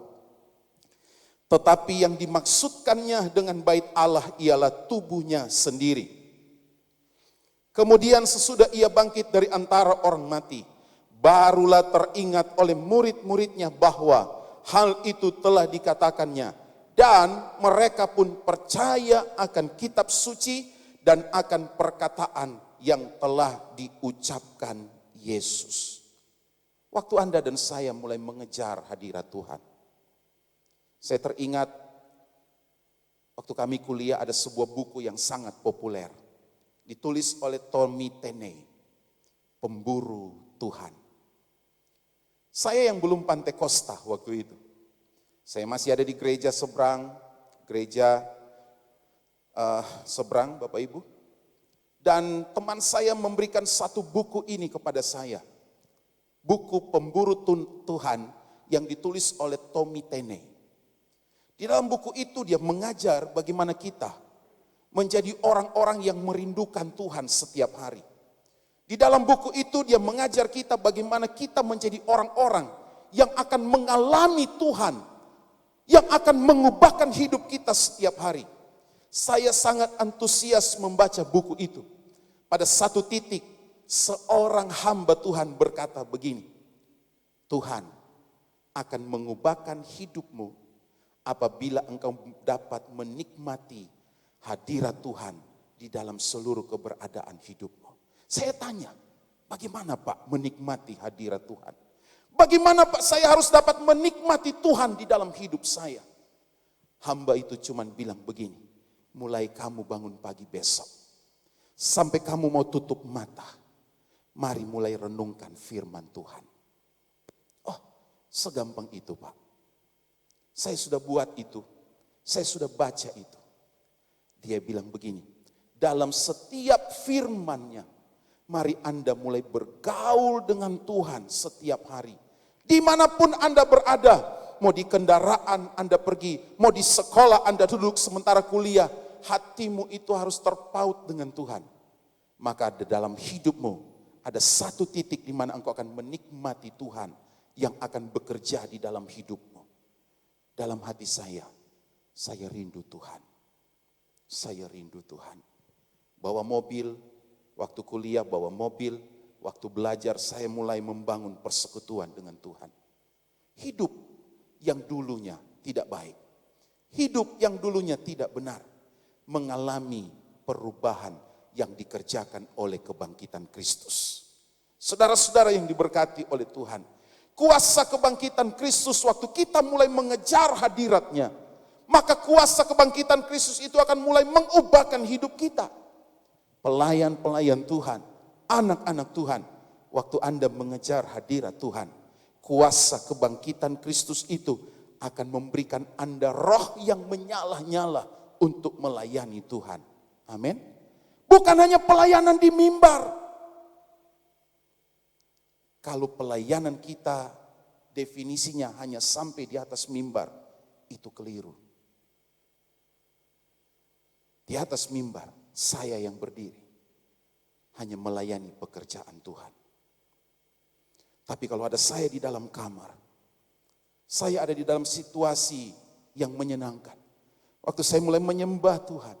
Tetapi yang dimaksudkannya dengan bait Allah ialah tubuhnya sendiri. Kemudian sesudah ia bangkit dari antara orang mati, barulah teringat oleh murid-muridnya bahwa hal itu telah dikatakannya. Dan mereka pun percaya akan kitab suci dan akan perkataan yang telah diucapkan Yesus. Waktu Anda dan saya mulai mengejar hadirat Tuhan, saya teringat waktu kami kuliah ada sebuah buku yang sangat populer. Ditulis oleh Tommy Tenney, Pemburu Tuhan. Saya yang belum Pantekosta waktu itu. Saya masih ada di gereja seberang, seberang Bapak Ibu. Dan teman saya memberikan satu buku ini kepada saya. Buku Pemburu Tuhan yang ditulis oleh Tommy Tenney. Di dalam buku itu dia mengajar bagaimana kita menjadi orang-orang yang merindukan Tuhan setiap hari. Di dalam buku itu dia mengajar kita bagaimana kita menjadi orang-orang yang akan mengalami Tuhan, yang akan mengubahkan hidup kita setiap hari. Saya sangat antusias membaca buku itu. Pada satu titik, seorang hamba Tuhan berkata begini, Tuhan akan mengubahkan hidupmu apabila engkau dapat menikmati hadirat Tuhan di dalam seluruh keberadaan hidupmu. Saya tanya, bagaimana Pak menikmati hadirat Tuhan? Bagaimana Pak saya harus dapat menikmati Tuhan di dalam hidup saya? Hamba itu cuman bilang begini, mulai kamu bangun pagi besok, sampai kamu mau tutup mata, mari mulai renungkan firman Tuhan. Oh, segampang itu Pak. Saya sudah buat itu, saya sudah baca itu. Dia bilang begini, dalam setiap firman-Nya, mari Anda mulai bergaul dengan Tuhan setiap hari. Dimanapun Anda berada, mau di kendaraan Anda pergi, mau di sekolah Anda duduk sementara kuliah, hatimu itu harus terpaut dengan Tuhan. Maka di dalam hidupmu ada satu titik di mana engkau akan menikmati Tuhan yang akan bekerja di dalam hidupmu. Dalam hati saya rindu Tuhan. Saya rindu Tuhan. Bawa mobil, waktu kuliah bawa mobil, waktu belajar saya mulai membangun persekutuan dengan Tuhan. Hidup yang dulunya tidak baik, hidup yang dulunya tidak benar, mengalami perubahan yang dikerjakan oleh kebangkitan Kristus. Saudara-saudara yang diberkati oleh Tuhan, kuasa kebangkitan Kristus waktu kita mulai mengejar hadirat-Nya, maka kuasa kebangkitan Kristus itu akan mulai mengubahkan hidup kita. Pelayan-pelayan Tuhan, anak-anak Tuhan, waktu Anda mengejar hadirat Tuhan, kuasa kebangkitan Kristus itu akan memberikan Anda roh yang menyala-nyala untuk melayani Tuhan. Amin. Bukan hanya pelayanan di mimbar. Kalau pelayanan kita definisinya hanya sampai di atas mimbar, itu keliru. Di atas mimbar, saya yang berdiri hanya melayani pekerjaan Tuhan. Tapi kalau ada saya di dalam kamar, saya ada di dalam situasi yang menyenangkan. Waktu saya mulai menyembah Tuhan,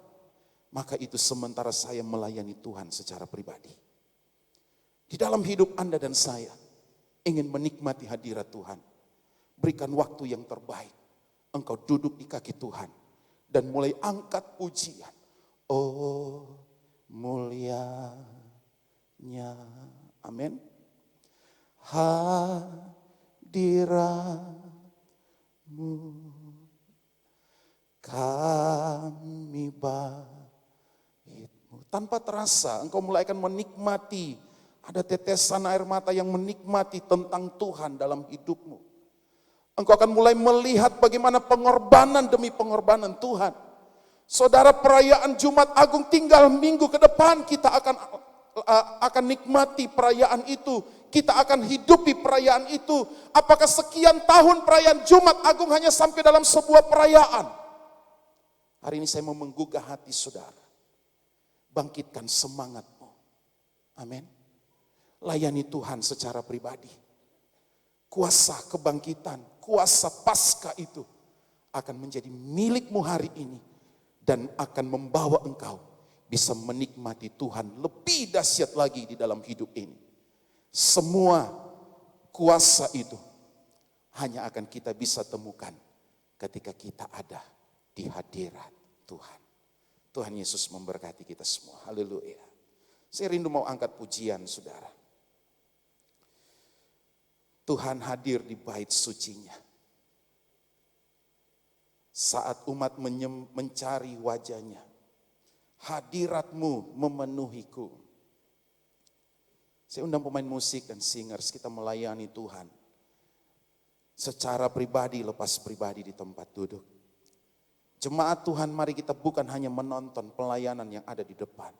maka itu sementara saya melayani Tuhan secara pribadi. Di dalam hidup Anda dan saya, ingin menikmati hadirat Tuhan. Berikan waktu yang terbaik. Engkau duduk di kaki Tuhan dan mulai angkat pujian. Oh, mulianya, amin. Hadiratmu kami baitmu. Tanpa terasa engkau mulai akan menikmati, ada tetesan air mata yang menikmati tentang Tuhan dalam hidupmu. Engkau akan mulai melihat bagaimana pengorbanan demi pengorbanan Tuhan. Saudara, perayaan Jumat Agung tinggal minggu ke depan, kita akan nikmati perayaan itu. Kita akan hidupi perayaan itu. Apakah sekian tahun perayaan Jumat Agung hanya sampai dalam sebuah perayaan? Hari ini saya mau menggugah hati saudara. Bangkitkan semangatmu. Amin. Layani Tuhan secara pribadi. Kuasa kebangkitan, kuasa Paskah itu akan menjadi milikmu hari ini. Dan akan membawa engkau bisa menikmati Tuhan lebih dahsyat lagi di dalam hidup ini. Semua kuasa itu hanya akan kita bisa temukan ketika kita ada di hadirat Tuhan. Tuhan Yesus memberkati kita semua. Haleluya. Saya rindu mau angkat pujian saudara. Tuhan hadir di bait sucinya. Saat umat mencari wajahnya, hadirat-Mu memenuhiku. Saya undang pemain musik dan singers, kita melayani Tuhan. Secara pribadi, lepas pribadi di tempat duduk. Jemaat Tuhan, mari kita bukan hanya menonton pelayanan yang ada di depan.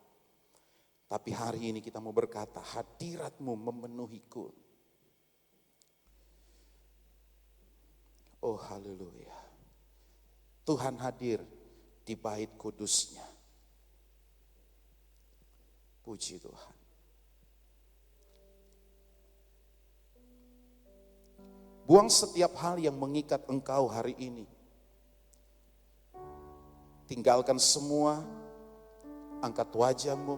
Tapi hari ini kita mau berkata, hadirat-Mu memenuhiku. Oh haleluya. Tuhan hadir di bait kudusnya. Puji Tuhan. Buang setiap hal yang mengikat engkau hari ini. Tinggalkan semua, angkat wajahmu,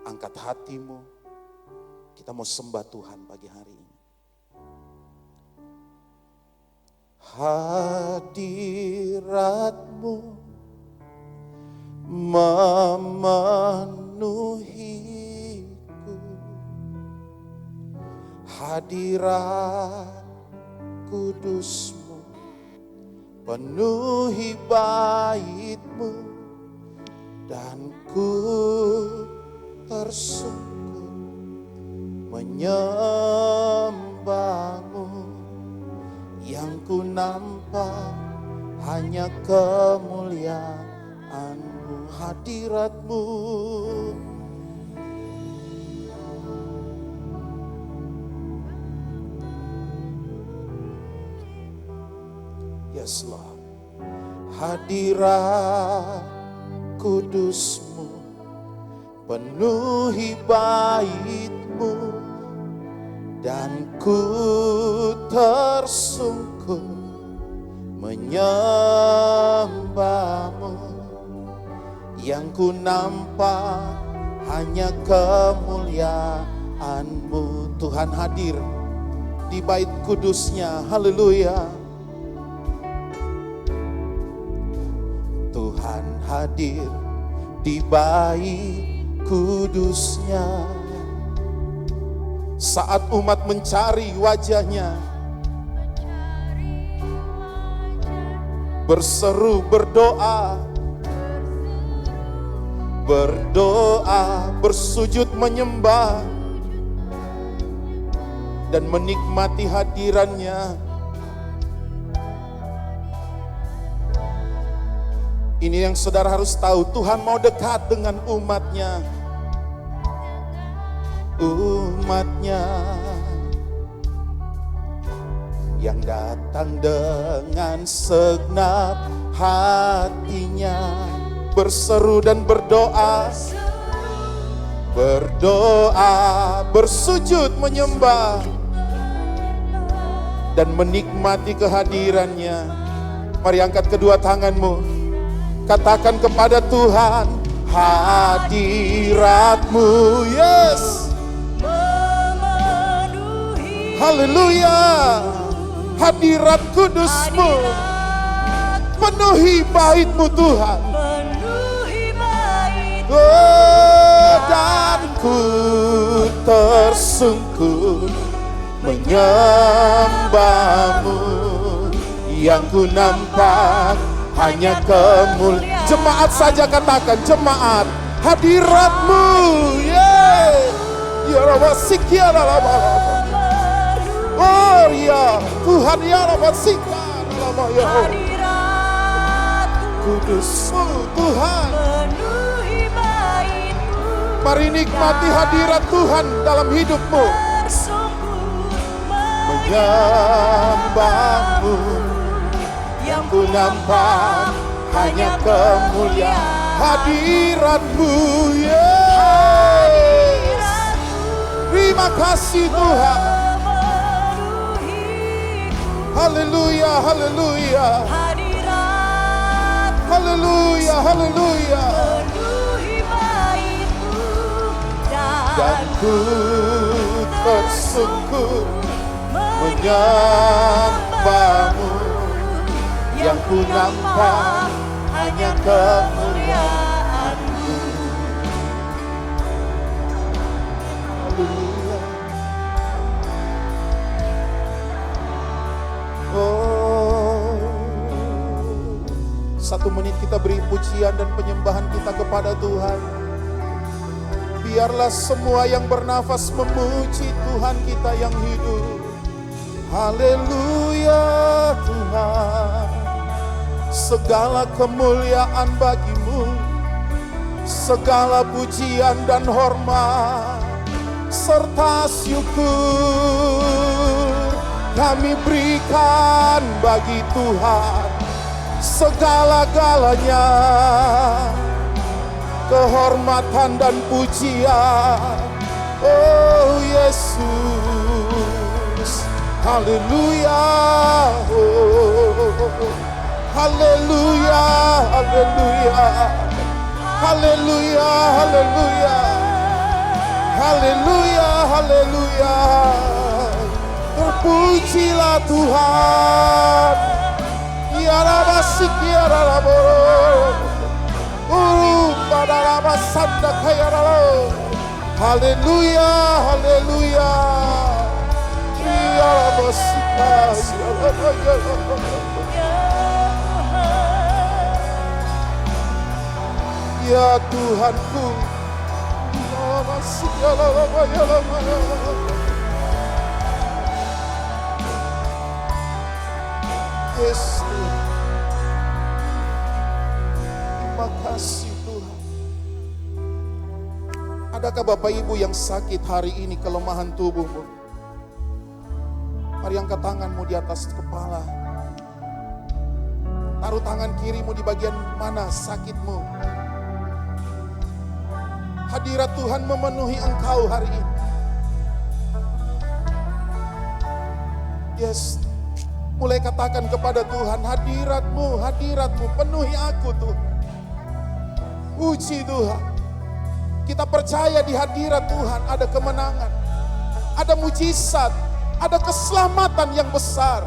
angkat hatimu. Kita mau sembah Tuhan pagi hari ini. Hadirat-Mu memenuhiku, hadirat kudus-Mu penuhi bait-Mu, dan ku tersungkur menyembah-Mu. Yang ku nampak hanya kemuliaan-Mu, hadirat-Mu. Yes Lord. Hadirat kudus-Mu penuhi bait-Mu, dan ku tersungkur menyembah-Mu. Yang ku nampak hanya kemuliaan-Mu. Tuhan hadir di bait kudus-Nya, haleluya. Tuhan hadir di bait kudus-Nya. Saat umat mencari wajah-Nya, berseru, berdoa, bersujud menyembah, dan menikmati hadiran-Nya. Ini yang saudara harus tahu, Tuhan mau dekat dengan umat-Nya. Umat-Nya yang datang dengan segenap hatinya, berseru dan berdoa, bersujud menyembah, dan menikmati kehadiran-Nya. Mari angkat kedua tanganmu, katakan kepada Tuhan, hadirat-Mu, yes, haleluya. Hadirat kudus-Mu penuhi bait-Mu Tuhan. Oh, dan ku tersungkur menyembah-Mu. Yang ku nampak hanya kemuliaan. Jemaat saja katakan, jemaat, hadirat-Mu, yeah. Ya Rabbah sikia Rabbah. Oh ya Tuhan, ya Rabbah sikia Rabbah, ya kudus-Mu Tuhan. Mari nikmati hadirat Tuhan dalam hidupmu. Menyembah-Mu. Yang ku nampak hanya kemuliaan hadirat-Mu, yes. Terima kasih Tuhan. Haleluya, haleluya. Haleluya, haleluya. Dan ku tersungkur menyembah-Mu. Yang ku nampak hanya kemuliaan-Mu. Haleluya. Oh, 1 menit kita beri pujian dan penyembahan kita kepada Tuhan. Biarlah semua yang bernafas memuji Tuhan kita yang hidup. Haleluya Tuhan. Segala kemuliaan bagi-Mu, segala pujian dan hormat serta syukur kami berikan bagi Tuhan. Segala-galanya kehormatan dan pujian, oh Yesus. Haleluya, oh. Haleluya, haleluya. Haleluya, haleluya. Haleluya, haleluya. Terpujilah Tuhan. Haleluya, haleluya. Ya Tuhanku. Yes, Tuhan. Terima kasih Tuhan. Adakah Bapak Ibu yang sakit hari ini, kelemahan tubuhmu? Mari angkat tanganmu di atas kepala. Taruh tangan kirimu di bagian mana sakitmu. Hadirat Tuhan memenuhi engkau hari ini. Yes. Mulai katakan kepada Tuhan, hadiratmu, hadiratmu, penuhi aku Tuhan. Puji Tuhan. Kita percaya di hadirat Tuhan ada kemenangan, ada mujizat, ada keselamatan yang besar.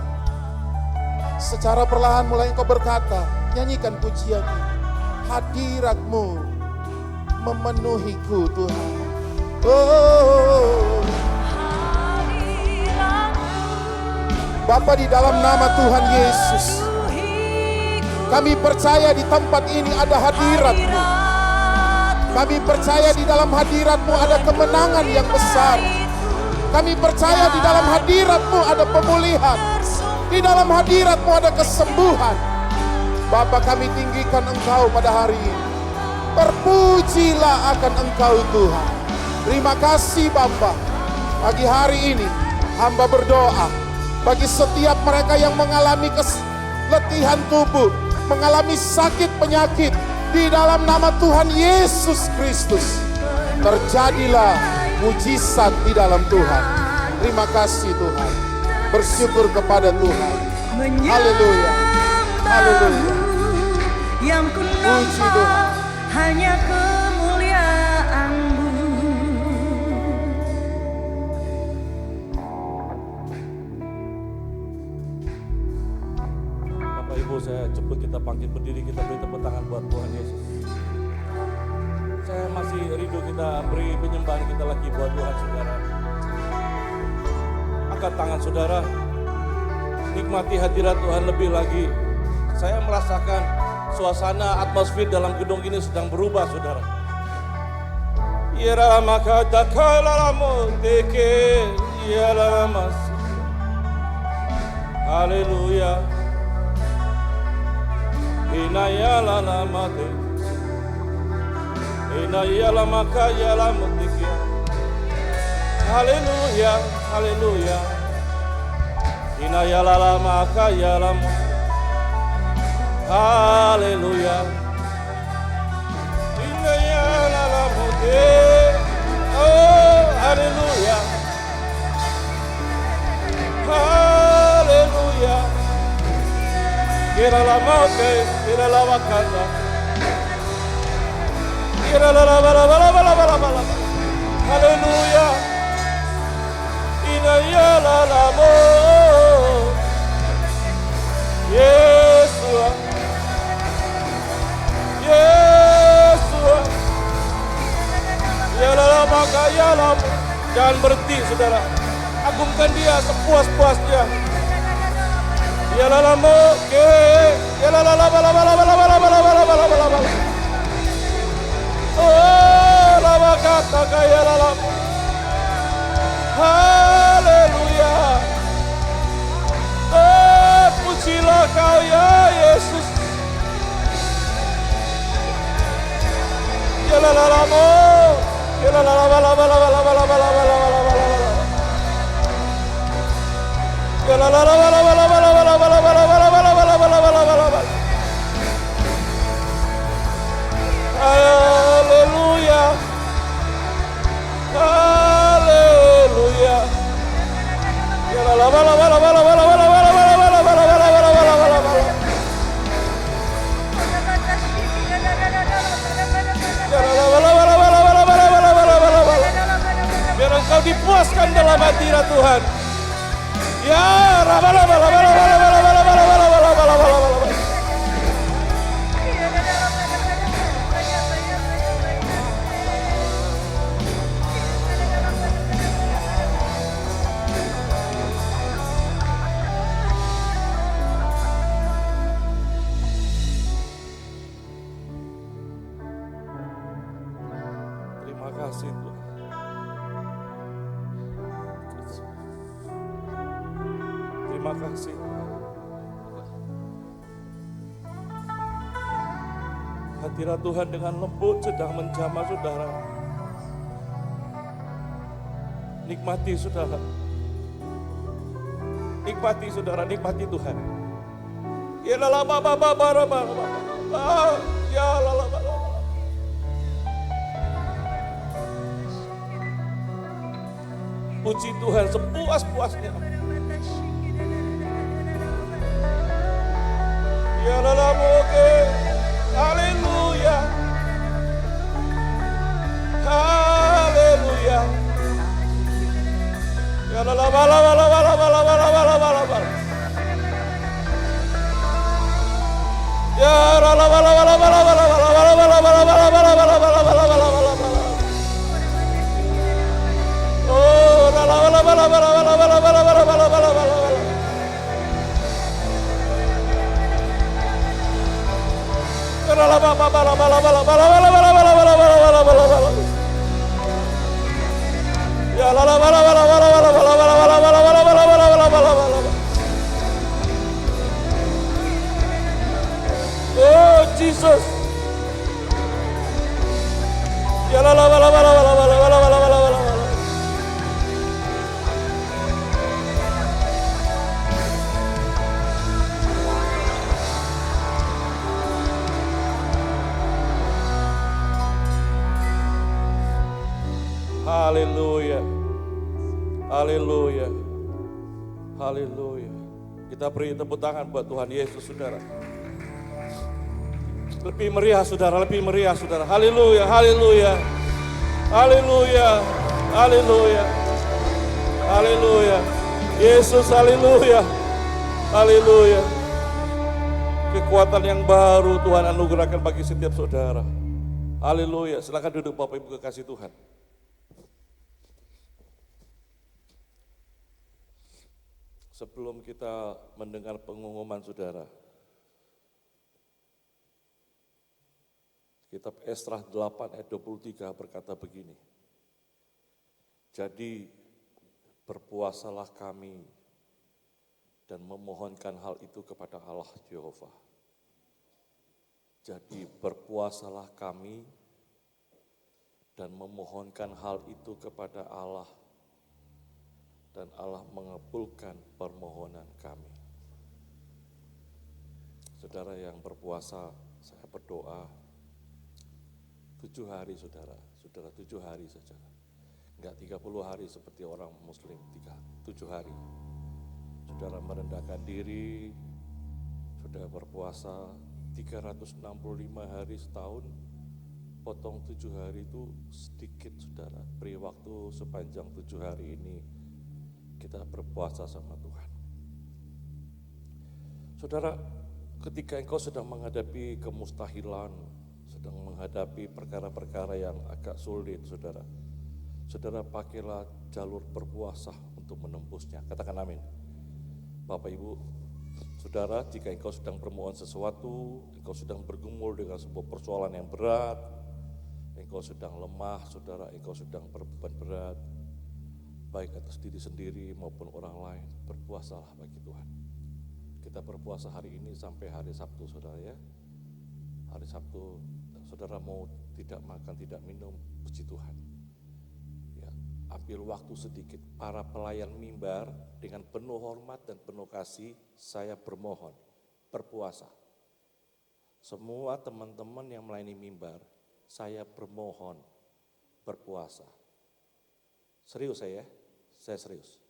Secara perlahan mulai engkau berkata, nyanyikan pujian ini. Hadiratmu memenuhiku Tuhan. Oh. Bapa, di dalam nama Tuhan Yesus, kami percaya di tempat ini ada hadirat-Mu. Kami percaya di dalam hadirat-Mu ada kemenangan yang besar. Kami percaya di dalam hadirat-Mu ada pemulihan. Di dalam hadirat-Mu ada kesembuhan. Bapa, kami tinggikan Engkau pada hari ini. Terpujilah akan Engkau Tuhan. Terima kasih Bapa. Pagi hari ini hamba berdoa bagi setiap mereka yang mengalami keletihan tubuh, mengalami sakit penyakit, di dalam nama Tuhan Yesus Kristus, terjadilah mujizat di dalam Tuhan. Terima kasih Tuhan. Bersyukur kepada Tuhan. Haleluya. Haleluya. Yang ku nampak hanya kemuliaan-Mu. Bapak Ibu, saya cepat kita bangkit berdiri, kita beri tepuk tangan buat Tuhan Yesus. Saya masih rindu kita beri penyembahan kita lagi buat Tuhan, saudara. Angkat tangan saudara, nikmati hadirat Tuhan lebih lagi. Saya merasakan suasana atmosfer dalam gedung ini sedang berubah, saudara. Haleluya. Inayala namate, inayala makayala mutikia. Haleluya, haleluya. Inayala makayala mutikia. Haleluya. Inayala mutikia. Oh, haleluya. Haleluya. Kira la maute, kira la wakanda. Kira la bala. Haleluya. Inaya la mo. Yesua. Yesua. Ya la maka ya la. Jangan berhenti saudara. Agungkan dia sepuas-puasnya. Ya la la mo ke ya la bala. Oh la kata kaya la. Haleluya. Oh pujilah Kau ya Yesus. Ya la mo ya la bala. Ya la bala. Haleluya. Haleluya. Ya la bala. Biar Engkau dipuaskan dalam hadirat Tuhan. Ya, Terima kasih Tuhan. Terima kasih. Hadirat Tuhan dengan lembut sedang menjamah saudara. Nikmati saudara. Nikmati saudara, nikmati Tuhan. Ya lama ya lama. Puji Tuhan sepuas-puasnya. Ya lama oke. Haleluya. Haleluya. Ya lama. Ya Oh Jesus. Ya Haleluya. Haleluya. Haleluya. Kita beri tepuk tangan buat Tuhan Yesus, saudara. Lebih meriah, saudara. Lebih meriah, saudara. Haleluya. Haleluya. Haleluya. Haleluya. Haleluya. Yesus, haleluya. Haleluya. Kekuatan yang baru Tuhan anugerahkan bagi setiap saudara. Haleluya. Silakan duduk Bapak Ibu kekasih Tuhan. Sebelum kita mendengar pengumuman saudara, kitab Esra 8 ayat 23 berkata begini, jadi berpuasalah kami dan memohonkan hal itu kepada Allah Yehova. Jadi berpuasalah kami dan memohonkan hal itu kepada Allah, dan Allah mengabulkan permohonan kami. Saudara yang berpuasa, saya berdoa 7 hari saudara 7 hari saja. Enggak 30 hari seperti orang muslim, 7 hari. Saudara merendahkan diri, saudara berpuasa 365 hari setahun, potong 7 hari itu sedikit saudara. Beri waktu sepanjang 7 hari ini kita berpuasa sama Tuhan. Saudara, ketika engkau sedang menghadapi kemustahilan, sedang menghadapi perkara-perkara yang agak sulit, saudara, pakailah jalur berpuasa untuk menembusnya. Katakan amin. Bapak Ibu, saudara, jika engkau sedang bermohon sesuatu, engkau sedang bergumul dengan sebuah persoalan yang berat, engkau sedang lemah, saudara, engkau sedang berbeban berat, baik atas diri sendiri maupun orang lain, berpuasalah bagi Tuhan. Kita berpuasa hari ini sampai hari Sabtu, saudara ya. Hari Sabtu, saudara mau tidak makan, tidak minum, puji Tuhan. Ya, ambil waktu sedikit, para pelayan mimbar dengan penuh hormat dan penuh kasih, saya bermohon, berpuasa. Semua teman-teman yang melayani mimbar, saya bermohon, berpuasa. Serius saya serius.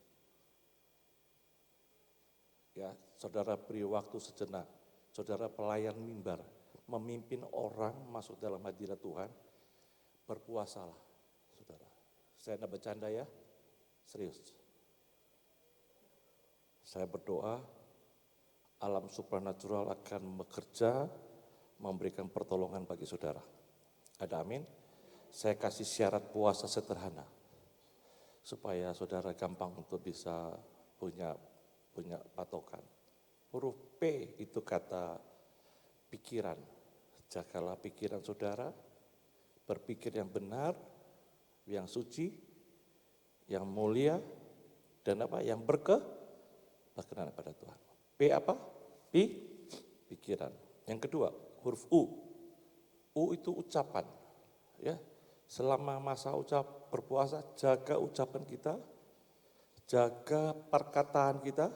Ya, saudara beri waktu sejenak. Saudara pelayan mimbar, memimpin orang masuk dalam hadirat Tuhan, berpuasalah, saudara. Saya tidak bercanda ya, serius. Saya berdoa, alam supranatural akan bekerja, memberikan pertolongan bagi saudara. Ada amin? Saya kasih syarat puasa sederhana, supaya saudara gampang untuk bisa punya patokan. Huruf P itu kata pikiran. Jagalah pikiran saudara, berpikir yang benar, yang suci, yang mulia, dan apa? Yang berkenan pada Tuhan. P apa? Pikiran. Yang kedua, huruf U. U itu ucapan. Ya, selama masa berpuasa, jaga ucapan kita, jaga perkataan kita,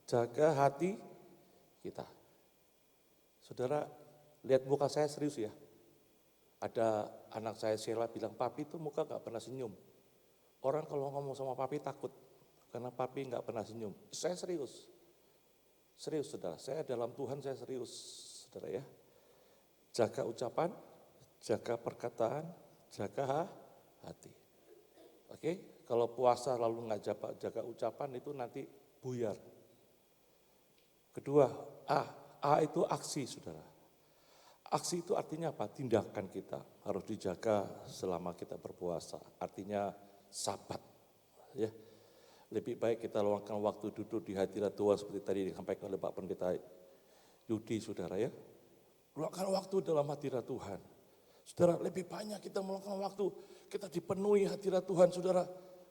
jaga hati kita. Saudara, lihat muka saya serius ya. Ada anak saya Sheila bilang, papi itu muka gak pernah senyum. Orang kalau ngomong sama papi takut, karena papi gak pernah senyum. Saya serius. Serius saudara, saya dalam Tuhan saya serius saudara ya. Jaga ucapan, jaga perkataan, jaga hati. Oke, kalau puasa lalu nggak jaga ucapan itu nanti buyar. Kedua, A itu aksi saudara. Aksi itu artinya apa? Tindakan kita harus dijaga selama kita berpuasa. Artinya sabat. Ya, lebih baik kita luangkan waktu duduk di hadirat Tuhan seperti tadi disampaikan oleh Pak Pendeta Yudi saudara ya. Luangkan waktu dalam hadirat Tuhan. Saudara, lebih banyak kita meluangkan waktu, kita dipenuhi hadirat Tuhan, saudara.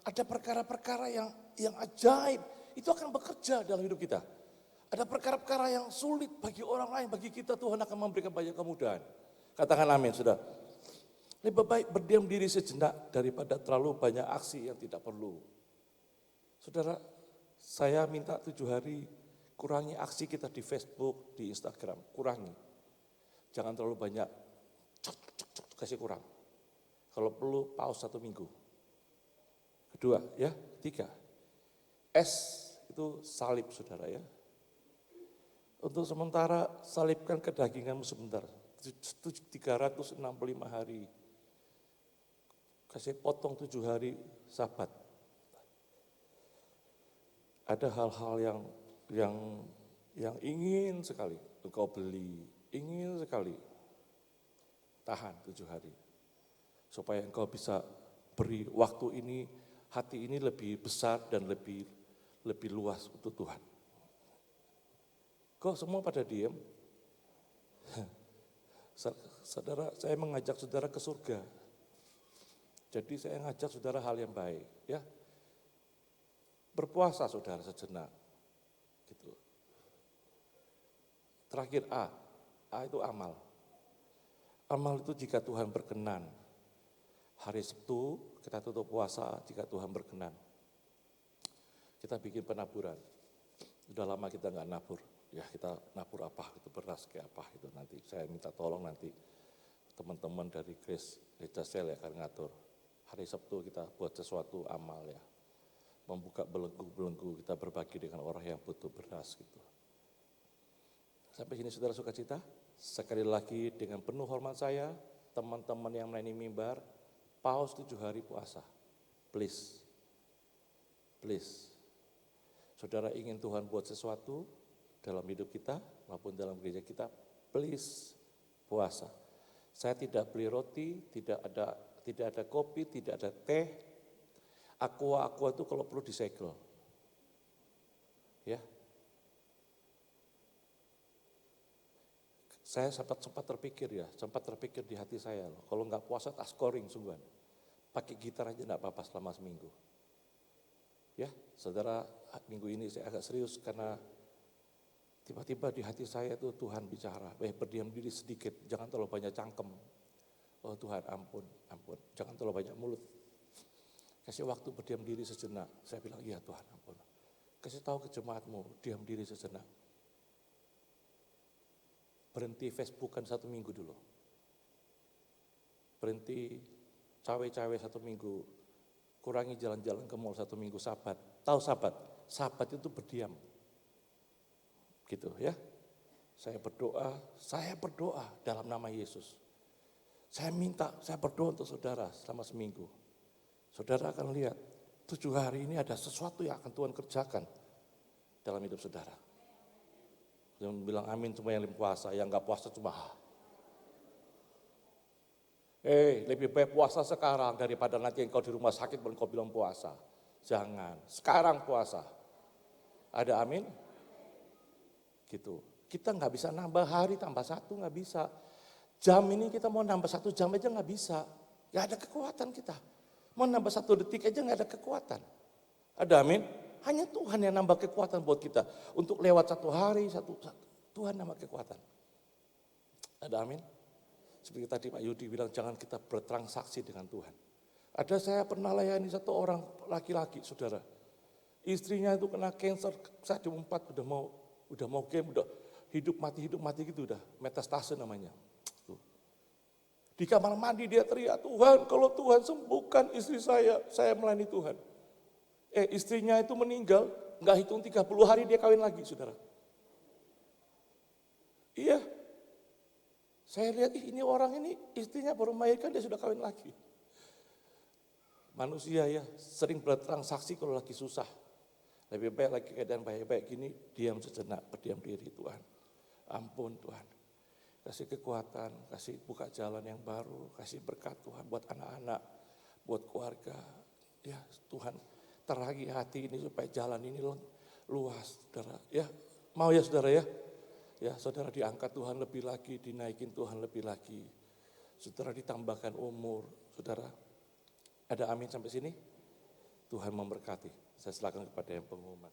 Ada perkara-perkara yang ajaib, itu akan bekerja dalam hidup kita. Ada perkara-perkara yang sulit bagi orang lain, bagi kita Tuhan akan memberikan banyak kemudahan. Katakan amin, saudara. Lebih baik berdiam diri sejenak daripada terlalu banyak aksi yang tidak perlu. Saudara, saya minta 7 hari kurangi aksi kita di Facebook, di Instagram, kurangi. Jangan terlalu banyak, kasih kurang. Kalau perlu pause 1 minggu. Kedua, ya, 3. S itu salib saudara ya. Untuk sementara salibkan kedaginganmu sebentar. 365 hari. Kasih potong 7 hari sabat. Ada hal-hal yang ingin sekali engkau beli, ingin sekali tahan 7 hari. Supaya engkau bisa beri waktu ini, hati ini lebih besar dan lebih luas untuk Tuhan. Kok semua pada diam? Saudara, saya mengajak saudara ke surga. Jadi saya ngajak saudara hal yang baik, ya. Berpuasa saudara sejenak. Gitu. Terakhir A itu amal. Amal itu jika Tuhan berkenan. Hari Sabtu kita tutup puasa jika Tuhan berkenan. Kita bikin penaburan. Sudah lama kita nggak nabur. Ya kita nabur apa, itu beras kayak apa itu nanti. Saya minta tolong nanti teman-teman dari Grace Gereja Sel akan ngatur. Hari Sabtu kita buat sesuatu amal ya. Membuka belenggu-belenggu, kita berbagi dengan orang yang butuh beras gitu. Sampai sini saudara sukacita. Sekali lagi dengan penuh hormat saya, teman-teman yang melayani mimbar, pause 7 hari puasa. Please. Please. Saudara ingin Tuhan buat sesuatu dalam hidup kita maupun dalam gereja kita, please puasa. Saya tidak beli roti, tidak ada kopi, tidak ada teh. Aqua itu kalau perlu disegel. Ya. Saya sempat terpikir di hati saya loh, kalau nggak puasa tak scoring sungguhan. Pakai gitar aja enggak apa-apa selama seminggu. Ya, saudara, minggu ini saya agak serius karena tiba-tiba di hati saya itu Tuhan bicara, berdiam diri sedikit, jangan terlalu banyak cangkem. Oh Tuhan, ampun, jangan terlalu banyak mulut. Kasih waktu berdiam diri sejenak. Saya bilang, iya Tuhan, ampun. Kasih tahu ke jemaatmu, diam diri sejenak. Berhenti Facebookan 1 minggu dulu. Berhenti cawe-cawe 1 minggu. Kurangi jalan-jalan ke mall 1 minggu, sabat. Tahu sabat? Sabat itu berdiam. Gitu ya. Saya berdoa dalam nama Yesus. Saya berdoa untuk saudara selama seminggu. Saudara akan lihat 7 hari ini ada sesuatu yang akan Tuhan kerjakan dalam hidup saudara. Yang bilang amin cuma yang puasa, yang enggak puasa cuma lebih baik puasa sekarang daripada nanti engkau di rumah sakit baru engkau bilang puasa. Jangan, sekarang puasa. Ada amin? Gitu. Kita enggak bisa nambah hari tambah 1, enggak bisa. Jam ini kita mau nambah 1 jam aja enggak bisa. Enggak ada kekuatan kita. Mau nambah 1 detik aja nggak ada kekuatan. Ada amin? Hanya Tuhan yang nambah kekuatan buat kita. Untuk lewat 1 hari, Tuhan nambah kekuatan. Ada amin? Seperti tadi Pak Yudi bilang, jangan kita bertransaksi dengan Tuhan. Ada saya pernah layani 1 orang laki-laki, saudara. Istrinya itu kena cancer, saya di 4 udah mau game, udah hidup mati gitu udah, metastase namanya. Tuh. Di kamar mandi dia teriak, Tuhan kalau Tuhan sembuhkan istri saya melayani Tuhan. Istrinya itu meninggal, nggak hitung 30 hari dia kawin lagi, saudara. Iya. Saya lihat, ini orang ini istrinya baru melahirkan dia sudah kawin lagi. Manusia ya sering bertransaksi kalau lagi susah. Lebih baik lagi keadaan baik-baik gini, diam sejenak, berdiam diri Tuhan. Ampun Tuhan. Kasih kekuatan, kasih buka jalan yang baru, kasih berkat Tuhan buat anak-anak, buat keluarga. Ya Tuhan, terangi hati ini supaya jalan ini luas, saudara. Ya, mau ya saudara ya? Ya saudara diangkat Tuhan lebih lagi, dinaikin Tuhan lebih lagi. Saudara ditambahkan umur, saudara. Ada amin sampai sini? Tuhan memberkati. Saya silakan kepada yang pengumuman.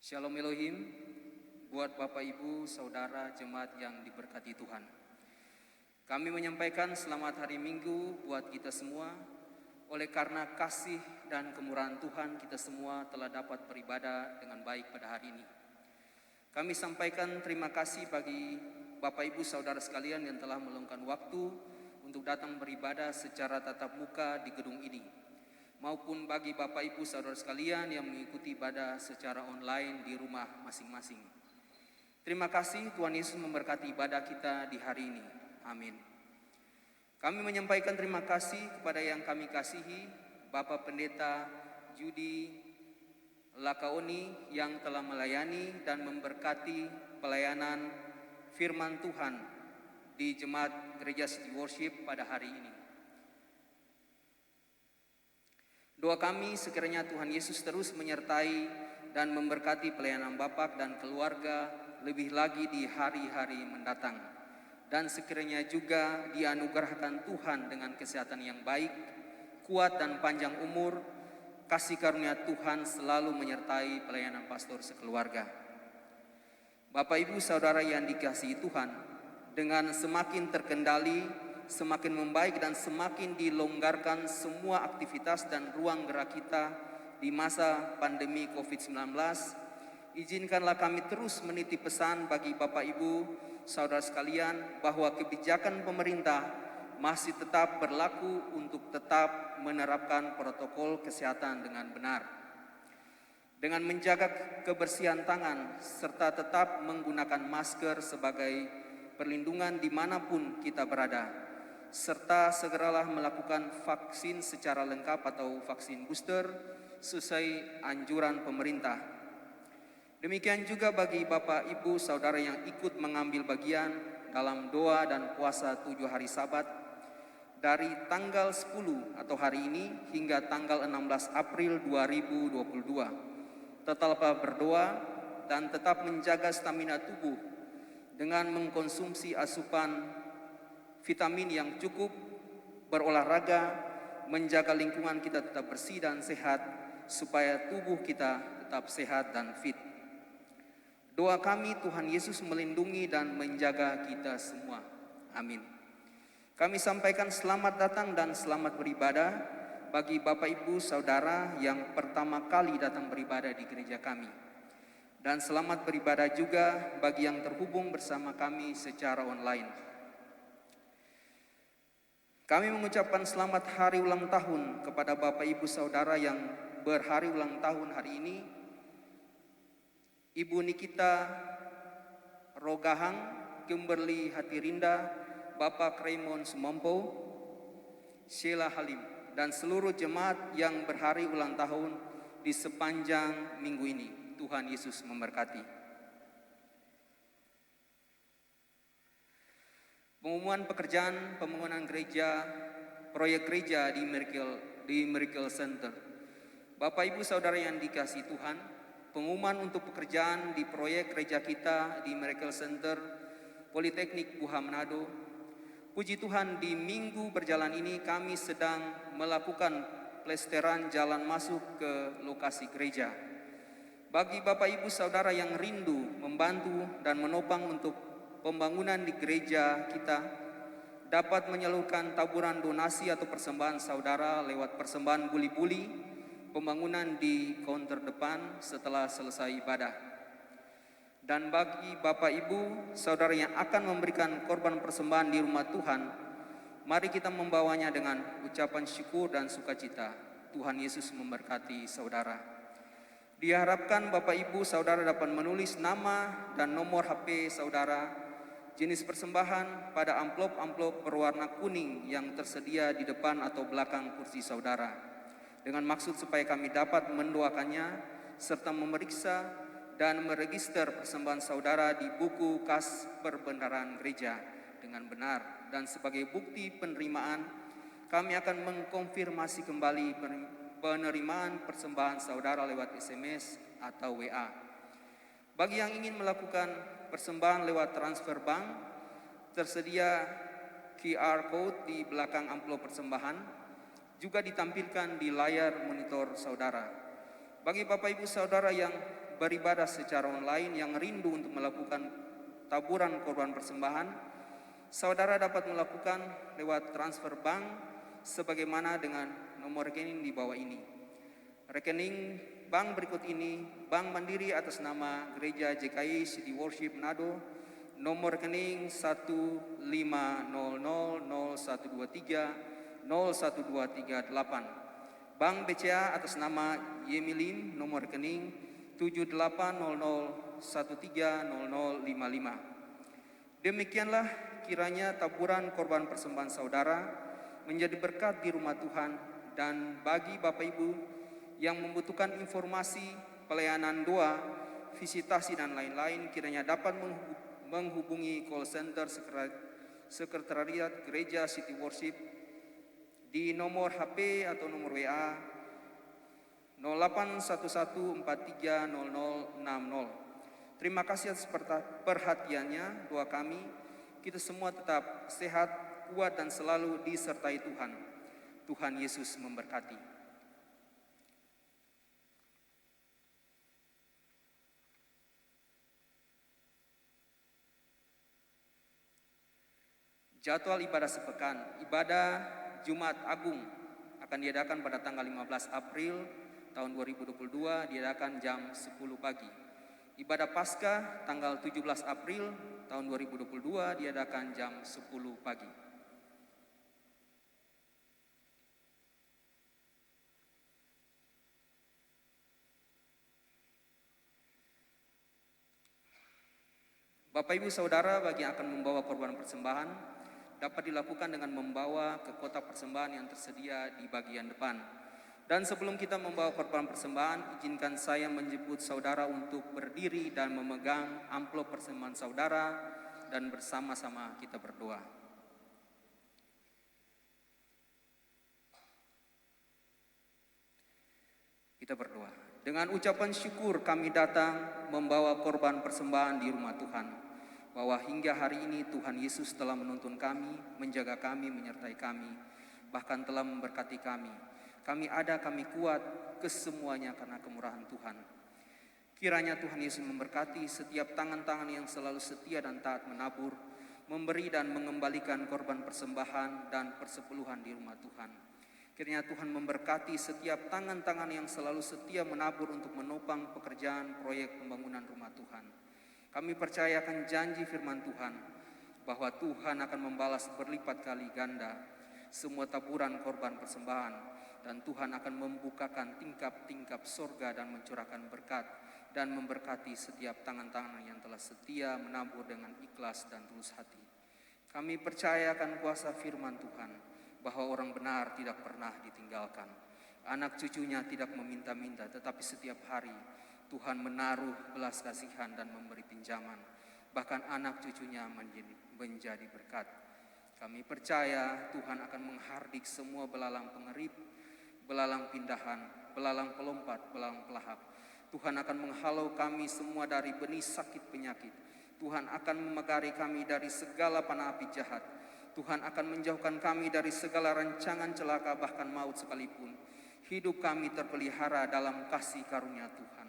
Shalom Elohim, buat Bapak Ibu, Saudara, Jemaat yang diberkati Tuhan. Kami menyampaikan selamat hari Minggu buat kita semua. Oleh karena kasih dan kemurahan Tuhan, kita semua telah dapat beribadah dengan baik pada hari ini. Kami sampaikan terima kasih bagi Bapak Ibu Saudara sekalian yang telah meluangkan waktu untuk datang beribadah secara tatap muka di gedung ini, maupun bagi Bapak Ibu Saudara sekalian yang mengikuti ibadah secara online di rumah masing-masing. Terima kasih, Tuhan Yesus memberkati ibadah kita di hari ini. Amin. Kami menyampaikan terima kasih kepada yang kami kasihi, Bapak Pendeta Judi Lakaoni yang telah melayani dan memberkati pelayanan firman Tuhan di Jemaat Gereja City Worship pada hari ini. Doa kami sekiranya Tuhan Yesus terus menyertai dan memberkati pelayanan Bapak dan keluarga lebih lagi di hari-hari mendatang. Dan sekiranya juga dianugerahkan Tuhan dengan kesehatan yang baik, kuat dan panjang umur, kasih karunia Tuhan selalu menyertai pelayanan pastor sekeluarga. Bapak Ibu Saudara yang dikasihi Tuhan, dengan semakin terkendali, semakin membaik dan semakin dilonggarkan semua aktivitas dan ruang gerak kita di masa pandemi COVID-19, izinkanlah kami terus menitip pesan bagi Bapak Ibu, Saudara sekalian, bahwa kebijakan pemerintah masih tetap berlaku untuk tetap menerapkan protokol kesehatan dengan benar. Dengan menjaga kebersihan tangan serta tetap menggunakan masker sebagai perlindungan dimanapun kita berada, serta segeralah melakukan vaksin secara lengkap atau vaksin booster sesuai anjuran pemerintah. Demikian juga bagi Bapak Ibu Saudara yang ikut mengambil bagian dalam doa dan puasa 7 hari Sabat dari tanggal 10 atau hari ini hingga tanggal 16 April 2022. Tetaplah berdoa dan tetap menjaga stamina tubuh dengan mengkonsumsi asupan vitamin yang cukup, berolahraga, menjaga lingkungan kita tetap bersih dan sehat, supaya tubuh kita tetap sehat dan fit. Doa kami, Tuhan Yesus melindungi dan menjaga kita semua. Amin. Kami sampaikan selamat datang dan selamat beribadah bagi Bapak Ibu Saudara yang pertama kali datang beribadah di gereja kami. Dan selamat beribadah juga bagi yang terhubung bersama kami secara online. Kami mengucapkan selamat hari ulang tahun kepada Bapak Ibu Saudara yang berhari ulang tahun hari ini. Ibu Nikita Rogahang, Kimberly Hatirinda, Bapak Raymond Sumompo, Sheila Halim, dan seluruh jemaat yang berhari ulang tahun di sepanjang minggu ini. Tuhan Yesus memberkati. Pengumuman pekerjaan pembangunan gereja, proyek gereja di Miracle Center. Bapak Ibu Saudara yang dikasihi Tuhan, pengumuman untuk pekerjaan di proyek gereja kita di Miracle Center, Politeknik Buha Manado. Puji Tuhan, di minggu berjalan ini kami sedang melakukan plesteran jalan masuk ke lokasi gereja. Bagi Bapak Ibu Saudara yang rindu membantu dan menopang untuk pembangunan di gereja kita, dapat menyalurkan taburan donasi atau persembahan saudara lewat persembahan buli-buli pembangunan di counter depan setelah selesai ibadah. Dan bagi Bapak Ibu Saudara yang akan memberikan korban persembahan di rumah Tuhan, mari kita membawanya dengan ucapan syukur dan sukacita. Tuhan Yesus memberkati saudara. Diharapkan Bapak Ibu Saudara dapat menulis nama dan nomor HP saudara, jenis persembahan pada amplop-amplop berwarna kuning yang tersedia di depan atau belakang kursi saudara, dengan maksud supaya kami dapat mendoakannya serta memeriksa dan meregister persembahan saudara di buku kas perbendaharaan gereja dengan benar. Dan sebagai bukti penerimaan, kami akan mengkonfirmasi kembali penerimaan persembahan saudara lewat SMS atau WA. Bagi yang ingin melakukan persembahan lewat transfer bank, tersedia QR code di belakang amplop persembahan, juga ditampilkan di layar monitor saudara. Bagi Bapak Ibu Saudara yang beribadah secara online yang rindu untuk melakukan taburan korban persembahan, saudara dapat melakukan lewat transfer bank sebagaimana dengan nomor rekening di bawah ini. Rekening bank berikut ini: Bank Mandiri atas nama Gereja JKI City Worship Manado, nomor rekening 1500123012338. Bank BCA atas nama Yemilim, nomor rekening 7800130055. Demikianlah kiranya taburan korban persembahan saudara menjadi berkat di rumah Tuhan. Dan bagi Bapak Ibu yang membutuhkan informasi, pelayanan doa, visitasi dan lain-lain, kiranya dapat menghubungi call center Sekretariat Gereja City Worship di nomor HP atau nomor WA 0811430060. Terima kasih atas perhatiannya. Doa kami, kita semua tetap sehat, kuat dan selalu disertai Tuhan. Tuhan Yesus memberkati. Jadwal ibadah sepekan. Ibadah Jumat Agung akan diadakan pada tanggal 15 April tahun 2022, diadakan jam 10 pagi. Ibadah Paskah tanggal 17 April tahun 2022 diadakan jam 10 pagi. Bapak Ibu Saudara, bagi yang akan membawa korban persembahan dapat dilakukan dengan membawa ke kotak persembahan yang tersedia di bagian depan. Dan sebelum kita membawa korban persembahan, izinkan saya menjemput saudara untuk berdiri dan memegang amplop persembahan saudara dan bersama-sama kita berdoa. Kita berdoa. Dengan ucapan syukur kami datang membawa korban persembahan di rumah Tuhan, bahwa hingga hari ini Tuhan Yesus telah menuntun kami, menjaga kami, menyertai kami, bahkan telah memberkati kami. Kami ada, kami kuat, kesemuanya karena kemurahan Tuhan. Kiranya Tuhan Yesus memberkati setiap tangan-tangan yang selalu setia dan taat menabur, memberi dan mengembalikan korban persembahan dan persepuluhan di rumah Tuhan. Kiranya Tuhan memberkati setiap tangan-tangan yang selalu setia menabur untuk menopang pekerjaan proyek pembangunan rumah Tuhan. Kami percayakan janji firman Tuhan bahwa Tuhan akan membalas berlipat kali ganda semua taburan korban persembahan, dan Tuhan akan membukakan tingkap-tingkap sorga dan mencurahkan berkat dan memberkati setiap tangan-tangan yang telah setia menabur dengan ikhlas dan tulus hati. Kami percaya akan kuasa firman Tuhan, bahwa orang benar tidak pernah ditinggalkan. Anak cucunya tidak meminta-minta, tetapi setiap hari Tuhan menaruh belas kasihan dan memberi pinjaman. Bahkan anak cucunya menjadi berkat. Kami percaya Tuhan akan menghardik semua belalang pengerip, belalang pindahan, belalang pelompat, belalang pelahap. Tuhan akan menghalau kami semua dari benih sakit penyakit. Tuhan akan memegari kami dari segala panah api jahat. Tuhan akan menjauhkan kami dari segala rancangan celaka, bahkan maut sekalipun. Hidup kami terpelihara dalam kasih karunia Tuhan.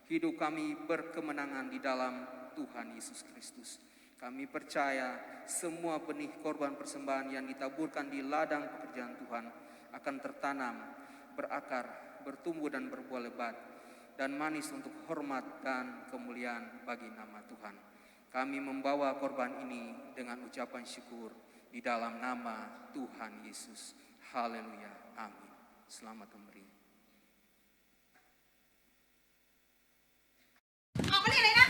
Hidup kami berkemenangan di dalam Tuhan Yesus Kristus. Kami percaya semua benih korban persembahan yang ditaburkan di ladang pekerjaan Tuhan akan tertanam, berakar, bertumbuh dan berbuah lebat, dan manis untuk hormat dan kemuliaan bagi nama Tuhan. Kami membawa korban ini dengan ucapan syukur di dalam nama Tuhan Yesus. Haleluya. Amin. Selamat memberi. ออกมานี่เลยนะ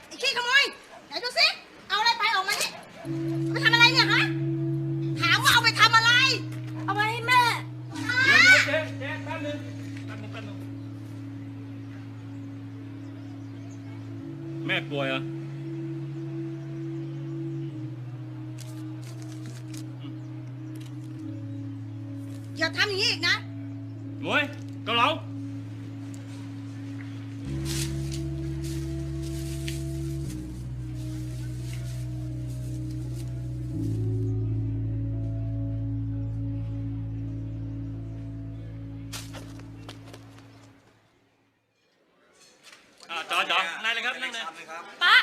ไอ้ขี้ขโมยไหนดูสิเอาอะไรไปออกมานี่เอาไปทำอะไรเนี่ยฮะถามว่าเอาไปทำอะไรเอาไปให้แม่ เจ๊แป๊บนึงแม่ป่วยเหรอ อย่าทำอย่างนี้อีกนะ หมวยเกาเหลา จอนั่งเลยครับนั่งเลย ป๊า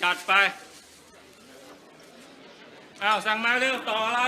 จัดไปสั่งมาเร็วต่ออะไร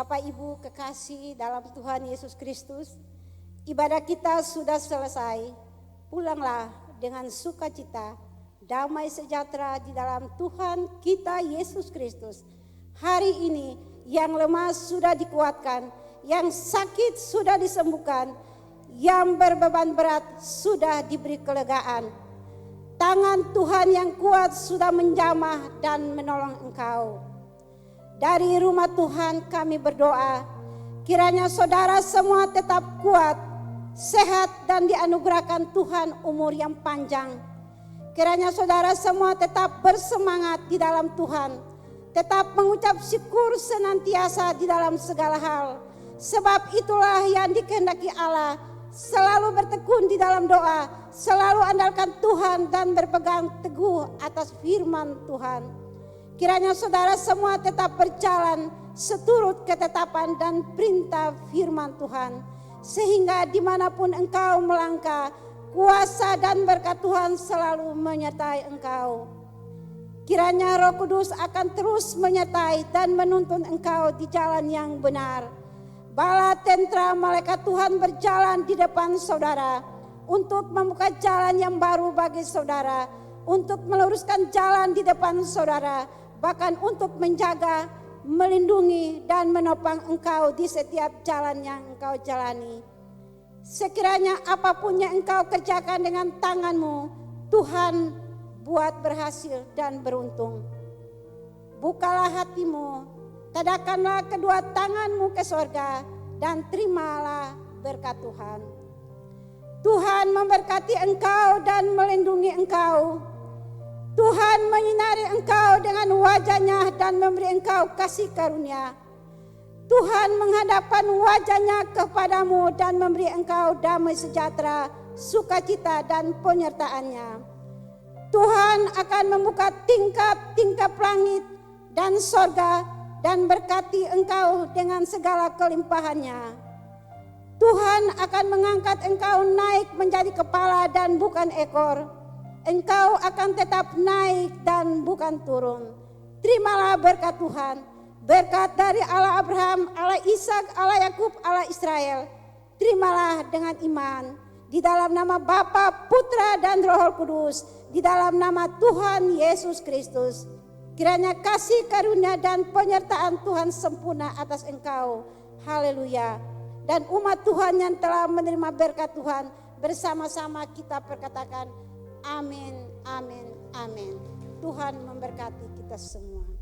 Bapak Ibu kekasih dalam Tuhan Yesus Kristus, ibadah kita sudah selesai. Pulanglah dengan sukacita, damai sejahtera di dalam Tuhan kita Yesus Kristus. Hari ini yang lemah sudah dikuatkan, yang sakit sudah disembuhkan, yang berbeban berat sudah diberi kelegaan. Tangan Tuhan yang kuat sudah menjamah dan menolong engkau. Dari rumah Tuhan kami berdoa, kiranya saudara semua tetap kuat, sehat dan dianugerahkan Tuhan umur yang panjang. Kiranya saudara semua tetap bersemangat di dalam Tuhan, tetap mengucap syukur senantiasa di dalam segala hal. Sebab itulah yang dikehendaki Allah, selalu bertekun di dalam doa, selalu andalkan Tuhan dan berpegang teguh atas firman Tuhan. Kiranya saudara semua tetap berjalan seturut ketetapan dan perintah firman Tuhan. Sehingga dimanapun engkau melangkah, kuasa dan berkat Tuhan selalu menyertai engkau. Kiranya Roh Kudus akan terus menyertai dan menuntun engkau di jalan yang benar. Bala tentara malaikat Tuhan berjalan di depan saudara untuk membuka jalan yang baru bagi saudara, untuk meluruskan jalan di depan saudara, bahkan untuk menjaga, melindungi dan menopang engkau di setiap jalan yang engkau jalani. Sekiranya apapun yang engkau kerjakan dengan tanganmu, Tuhan buat berhasil dan beruntung. Bukalah hatimu, tadahkanlah kedua tanganmu ke sorga dan terimalah berkat Tuhan. Tuhan memberkati engkau dan melindungi engkau. Tuhan menyinari engkau dengan wajah-Nya dan memberi engkau kasih karunia. Tuhan menghadapkan wajah-Nya kepadamu dan memberi engkau damai sejahtera, sukacita dan penyertaan-Nya. Tuhan akan membuka tingkap-tingkap langit dan sorga dan berkati engkau dengan segala kelimpahannya. Tuhan akan mengangkat engkau naik menjadi kepala dan bukan ekor. Engkau akan tetap naik dan bukan turun. Terimalah berkat Tuhan, berkat dari Allah Abraham, Allah Ishak, Allah Yakub, Allah Israel. Terimalah dengan iman, di dalam nama Bapa, Putra dan Roh Kudus, di dalam nama Tuhan Yesus Kristus. Kiranya kasih karunia dan penyertaan Tuhan sempurna atas engkau. Haleluya. Dan umat Tuhan yang telah menerima berkat Tuhan, bersama-sama kita perkatakan, amin, amin, amin. Tuhan memberkati kita semua.